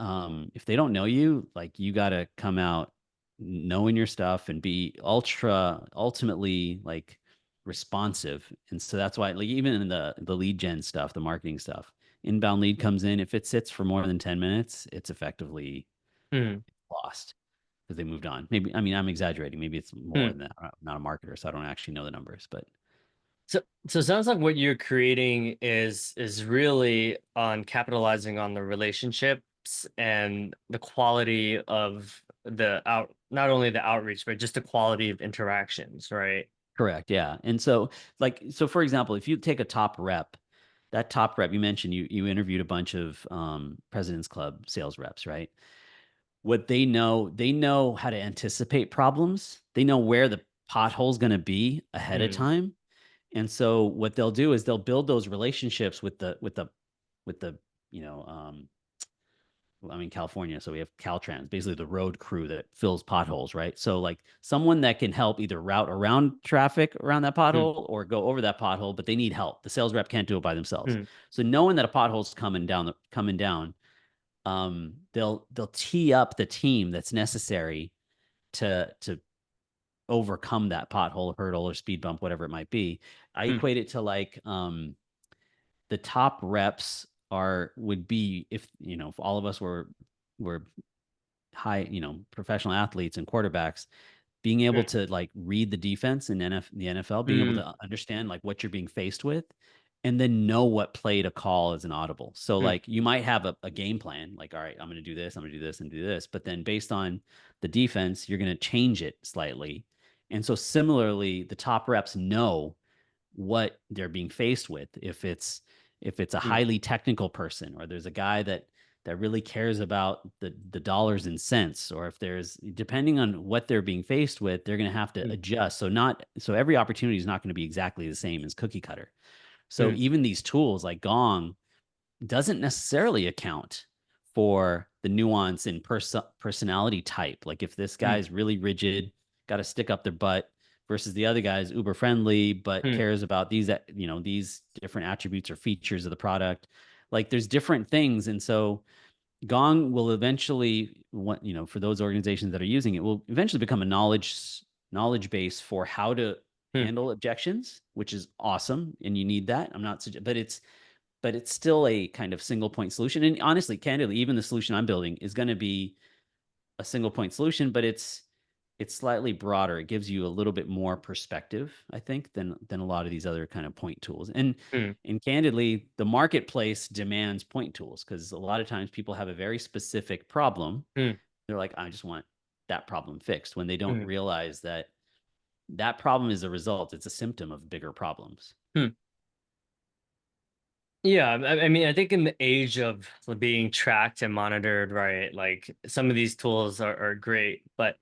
if they don't know you, like you got to come out knowing your stuff and be ultimately like responsive. And so that's why, like even in the lead gen stuff, the marketing stuff, inbound lead comes in. If it sits for more than 10 minutes, it's effectively mm, lost because they moved on. Maybe I mean I'm exaggerating. Maybe it's more mm. than that. I'm not a marketer, so I don't actually know the numbers. But So it sounds like what you're creating is really on capitalizing on the relationships and the quality of not only the outreach, but just the quality of interactions, right? correct, yeah. And so so for example, if you take a top rep, that top rep you mentioned, you interviewed a bunch of President's Club sales reps, right? What they know how to anticipate problems. They know where the pothole's going to be ahead of Mm, time. And so what they'll do is they'll build those relationships with the you know I'm in California, so we have Caltrans, basically the road crew that fills potholes, right? So like someone that can help either route around traffic around that mm, pothole or go over that pothole, but they need help. The sales rep can't do it by themselves. mm, So knowing that a pothole's coming down, they'll tee up the team that's necessary to overcome that pothole, hurdle, or speed bump, whatever it might be. I mm, equate it to like the top reps would be if all of us were high, professional athletes and quarterbacks, being able mm, to like read the defense in the NFL, being able mm, to understand like what you're being faced with, and then know what play to call as an audible. So mm, like you might have a game plan, like, all right, I'm going to do this, I'm going to do this and do this. But then based on the defense, you're going to change it slightly. And so similarly, the top reps know what they're being faced with. If it's a mm, highly technical person, or there's a guy that really cares about the dollars and cents, or if there's, depending on what they're being faced with, they're going to have to mm, adjust. So every opportunity is not going to be exactly the same as cookie cutter. So mm, even these tools like Gong doesn't necessarily account for the nuance in personality type. Like if this mm, guy's really rigid, got to stick up their butt, versus the other guy's uber friendly, but mm, cares about these different attributes or features of the product. Like there's different things. And so Gong will eventually, for those organizations that are using it, will eventually become a knowledge base for how to mm, handle objections, which is awesome. And you need that. I'm not, but it's still a kind of single point solution. And honestly, candidly, even the solution I'm building is going to be a single point solution, but it's slightly broader. It gives you a little bit more perspective, I think, than a lot of these other kind of point tools. mm, And candidly, the marketplace demands point tools because a lot of times people have a very specific problem. mm, They're like, I just want that problem fixed, when they don't mm, realize that that problem is a result. It's a symptom of bigger problems. mm. Yeah, I mean, I think in the age of being tracked and monitored, right? Like some of these tools are great, but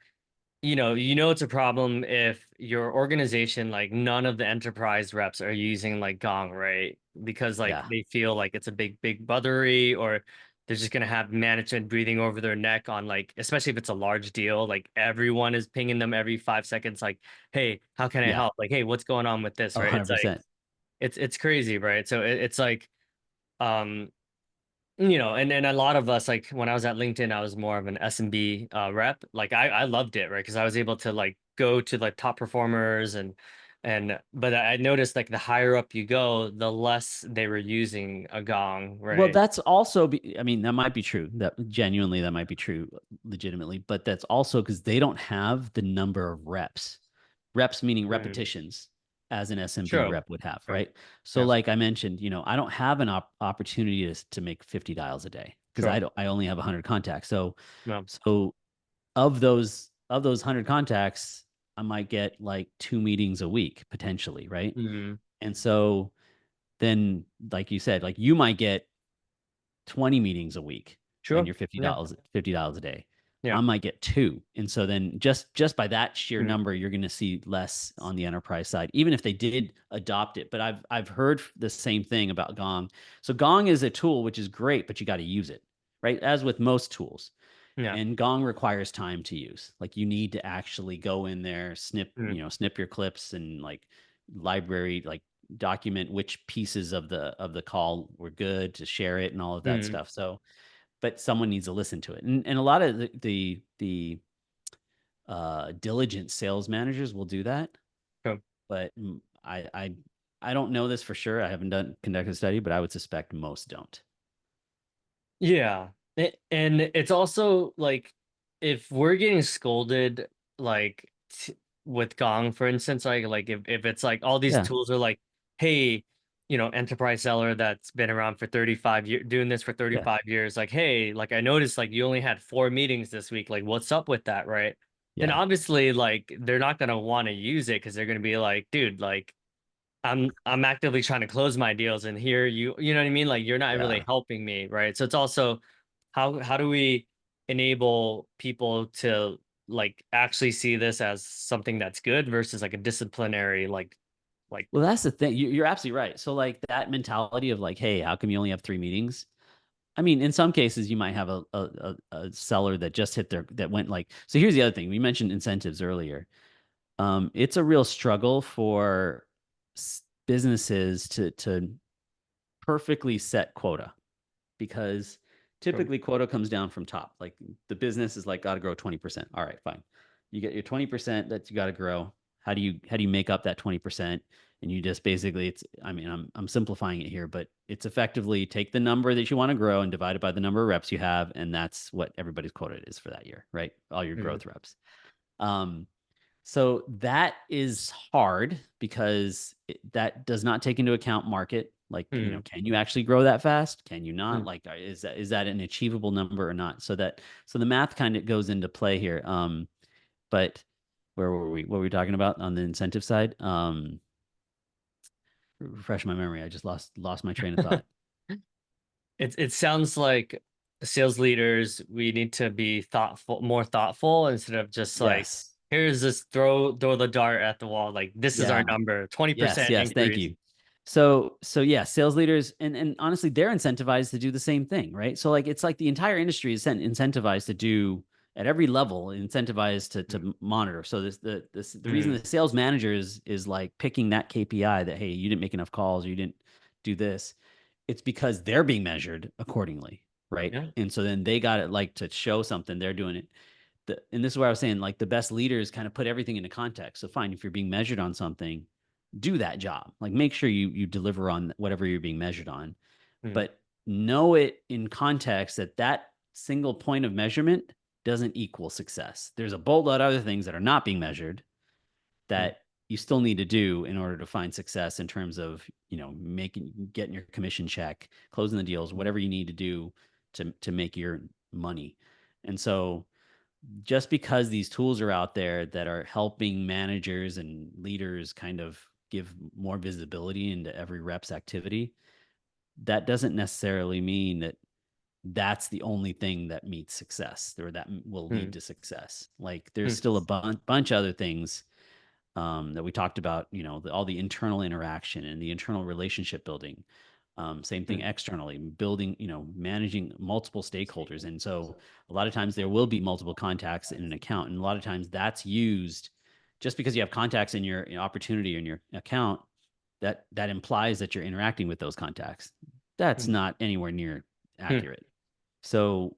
it's a problem if your organization, like none of the enterprise reps are using like Gong, right? Because like Yeah. they feel like it's a big brothery, or they're just gonna have management breathing over their neck on like, especially if it's a large deal, like everyone is pinging them every 5 seconds, like, hey, how can I Yeah. help? Like, hey, what's going on with this? Oh, Right? It's like 100%. it's crazy, right? So it's like um and a lot of us, like when I was at LinkedIn, I was more of an SMB rep. Like I loved it, right? Because I was able to like go to like top performers and but I noticed like the higher up you go, the less they were using a Gong, Well, right? that's also, I mean, that might be true. That genuinely, that might be true legitimately, but that's also because they don't have the number of reps. Reps meaning Mm, repetitions, as an SMB true. rep would have, True. right? So Yeah. like I mentioned, I don't have an opportunity to make 50 dials a day because True. I only have 100 contacts. So No. so of those 100 contacts, I might get like 2 meetings a week potentially, right? Mm, And so then, like you said, like you might get 20 meetings a week and true. you're $50 Yeah. $50 a day. Yeah. I might get two. And so then just by that sheer Mm, number, you're going to see less on the enterprise side, even if they did adopt it. But I've heard the same thing about Gong. So Gong is a tool which is great, but you got to use it, right? As with most tools. yeah. And Gong requires time to use. Like you need to actually go in there, Mm, snip your clips and like library, like document which pieces of the call were good to share it and all of that mm, stuff. So, but someone needs to listen to it. And a lot of the diligent sales managers will do that. true. But I don't know this for sure. I haven't conducted a study, but I would suspect most don't. Yeah. And it's also like if we're getting scolded like with Gong, for instance, like if it's like all these Yeah. tools are like, hey, enterprise seller that's been around for 35 years, doing this for Yeah. 35 years, like, hey, like I noticed like you only had 4 meetings this week. Like, what's up with that, right? Then Yeah. obviously like they're not gonna want to use it because they're gonna be like, dude, like I'm actively trying to close my deals and here you know what I mean? Like you're not really Yeah. helping me, right? So it's also how do we enable people to like actually see this as something that's good versus like a disciplinary like Well, that's the thing. You're absolutely right. So, like that mentality of like, hey, how come you only have 3 meetings? I mean, in some cases, you might have a seller that just hit that went like. So here's the other thing. We mentioned incentives earlier. It's a real struggle for businesses to perfectly set quota, because true. typically quota comes down from top. Like the business is like, got to grow 20%. All right, fine. You get your 20% that you got to grow. How do you make up that 20%? And you just basically, it's, I mean, I'm simplifying it here, but it's effectively take the number that you want to grow and divide it by the number of reps you have, and that's what everybody's quota is for that year, right? All your Mm, growth reps. Um, So that is hard because that does not take into account market. Like, Mm, can you actually grow that fast? Can you not? mm. Like, is that an achievable number or not? So the math kind of goes into play here. But where were we? What were we talking about on the incentive side? Refresh my memory. I just lost my train of thought. It sounds like sales leaders, we need to be thoughtful, more thoughtful instead of just like, Yes. here's this throw the dart at the wall. Like this is our Yeah. number, Yes, 20% yes, thank increase. you. So yeah, sales leaders and honestly, they're incentivized to do the same thing, right? So like it's like the entire industry is incentivized to do at every level, incentivized to monitor. So the reason Mm, the sales manager is like picking that KPI that hey, you didn't make enough calls, or you didn't do this. It's because they're being measured accordingly, right? yeah. And so then they got it like to show something, they're doing it. And this is what I was saying, like the best leaders kind of put everything into context. So fine, if you're being measured on something, do that job. Like make sure you deliver on whatever you're being measured on, Mm, but know it in context that that single point of measurement doesn't equal success. There's a boatload of other things that are not being measured mm, that you still need to do in order to find success in terms of, getting your commission check, closing the deals, whatever you need to do to make your money. And so just because these tools are out there that are helping managers and leaders kind of give more visibility into every rep's activity, that doesn't necessarily mean that that's the only thing that meets success or that will lead mm, to success. Like there's mm, still a bunch of other things that we talked about, all the internal interaction and the internal relationship building. Same thing mm, externally, building, managing multiple stakeholders. And so a lot of times there will be multiple contacts in an account. And a lot of times that's used just because you have contacts in your opportunity in your account, that implies that you're interacting with those contacts. That's mm, not anywhere near mm, accurate. So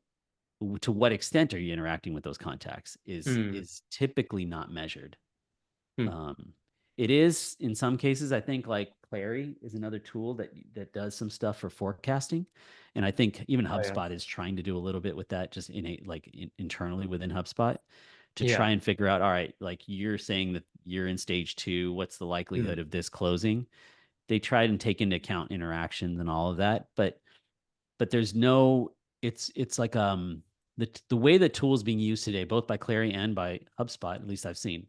to what extent are you interacting with those contacts mm, is typically not measured. mm. um, it is in some cases, I think like Clary is another tool that does some stuff for forecasting. And I think even Oh yeah. HubSpot is trying to do a little bit with that just internally within HubSpot to Yeah. try and figure out, all right, like you're saying that you're in stage two, what's the Mm, likelihood of this closing? They tried and take into account interactions and all of that, but there's no it's like the way the tool is being used today, both by Clary and by HubSpot, at least I've seen.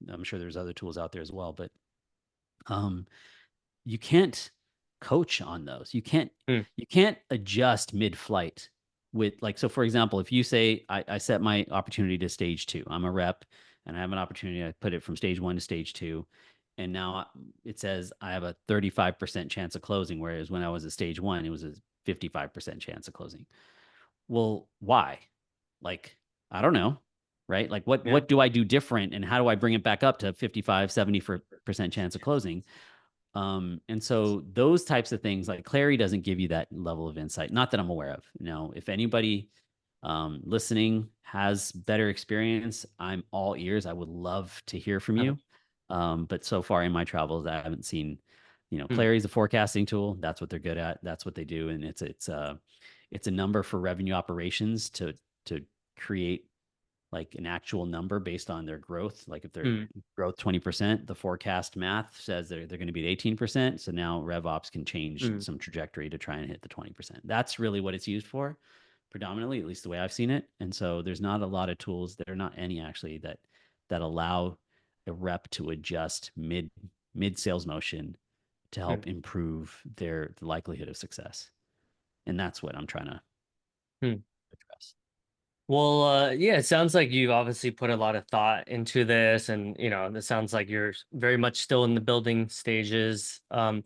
I'm sure there's other tools out there as well, but um, you can't coach on those. mm, You can't adjust mid-flight with like so. For example, if you say I set my opportunity to stage two, I'm a rep and I have an opportunity. I put it from stage one to stage two, and now it says I have a 35% chance of closing, whereas when I was at stage one, it was a 55% chance of closing. Well, why? Like, I don't know, right? Like yeah. what do I do different and how do I bring it back up to 55, 70% chance of closing? And so those types of things, like Clary doesn't give you that level of insight, not that I'm aware of. If anybody listening has better experience, I'm all ears. I would love to hear from Uh-huh. you. But so far in my travels, I haven't seen, Mm, Clary's a forecasting tool. That's what they're good at. That's what they do. And it's a number for revenue operations to create like an actual number based on their growth. Like if their mm, growth 20%, the forecast math says they're going to be at 18%. So now RevOps can change mm, some trajectory to try and hit the 20%. That's really what it's used for, predominantly, at least the way I've seen it. And so there's not a lot of tools. There are not any actually that allow a rep to adjust mid sales motion to mm, help improve the likelihood of success. And that's what I'm trying to mm. address. Well, yeah, it sounds like you've obviously put a lot of thought into this, and it sounds like you're very much still in the building stages.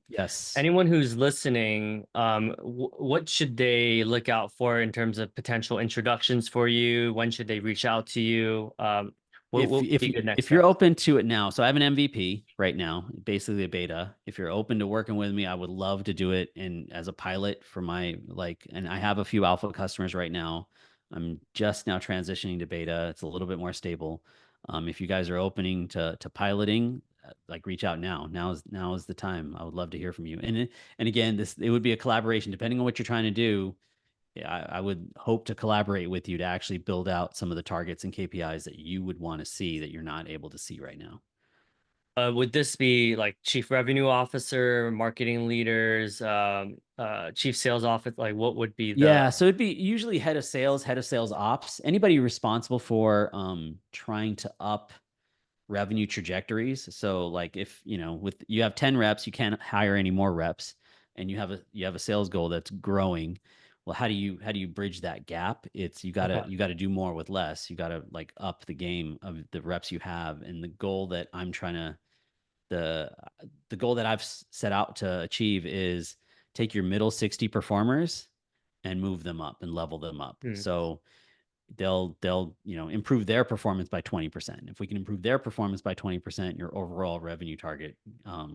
Yes. Anyone who's listening, what should they look out for in terms of potential introductions for you? When should they reach out to you? What would be good next If you're steps? open to it now, so I have an MVP right now, basically a beta. If you're open to working with me, I would love to do it in as a pilot for my and I have a few alpha customers right now. I'm just now transitioning to beta. It's a little bit more stable. If you guys are opening to piloting, like reach out now. Now is the time. I would love to hear from you. And again, it would be a collaboration depending on what you're trying to do. I would hope to collaborate with you to actually build out some of the targets and KPIs that you would want to see that you're not able to see right now. Would this be like chief revenue officer, marketing leaders, chief sales officer? Like, what would be the? Yeah, so it'd be usually head of sales ops, anybody responsible for trying to up revenue trajectories. So like if, with you have 10 reps, you can't hire any more reps and you have a sales goal that's growing. Well, how do you bridge that gap? It's Okay. you got to do more with less. You got to like up the game of the reps you have. And the goal that I'm trying to the the goal that I've set out to achieve is take your middle 60 performers and move them up and level them up. Hmm. So they'll improve their performance by 20%. If we can improve their performance by 20%, your overall revenue target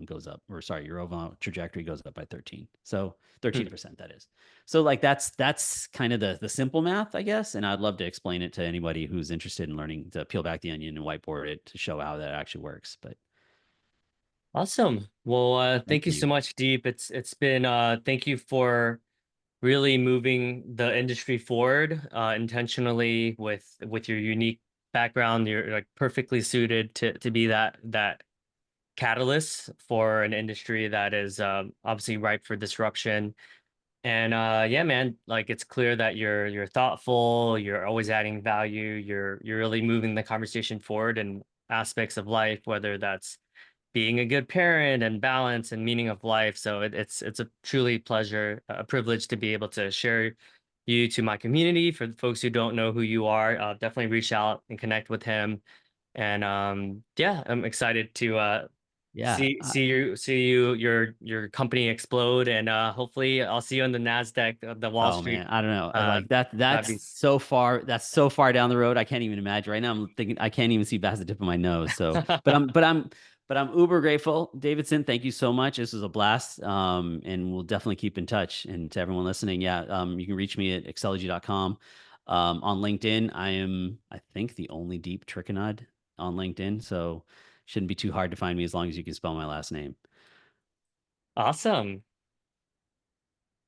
goes up, or sorry, your overall trajectory goes up by 13. So Hmm. 13% that is. So like that's kind of the simple math, I guess. And I'd love to explain it to anybody who's interested in learning to peel back the onion and whiteboard it to show how that actually works. But Awesome. Well, thank thank you so you. much, Deep. It's been thank you for really moving the industry forward intentionally with your unique background. You're like perfectly suited to be that catalyst for an industry that is obviously ripe for disruption. And yeah, man, like it's clear that you're thoughtful, you're always adding value, you're really moving the conversation forward in aspects of life, whether that's being a good parent and balance and meaning of life. So it's a truly pleasure, a privilege to be able to share you to my community. For the folks who don't know who you are, definitely reach out and connect with him. And yeah, I'm excited to Yeah. see you your company explode, and hopefully I'll see you on the Nasdaq, the Wall Oh Street. man, I don't know. Uh, Like that that'd that's be so far that's so far down the road. I can't even imagine. Right now I'm thinking I can't even see past the tip of my nose. So, but I'm uber grateful. Davidson, thank you so much. This was a blast. And we'll definitely keep in touch. And to everyone listening, yeah, you can reach me at Accelegy.com. On LinkedIn, I think the only deep trichinod on LinkedIn. So shouldn't be too hard to find me as long as you can spell my last name. awesome.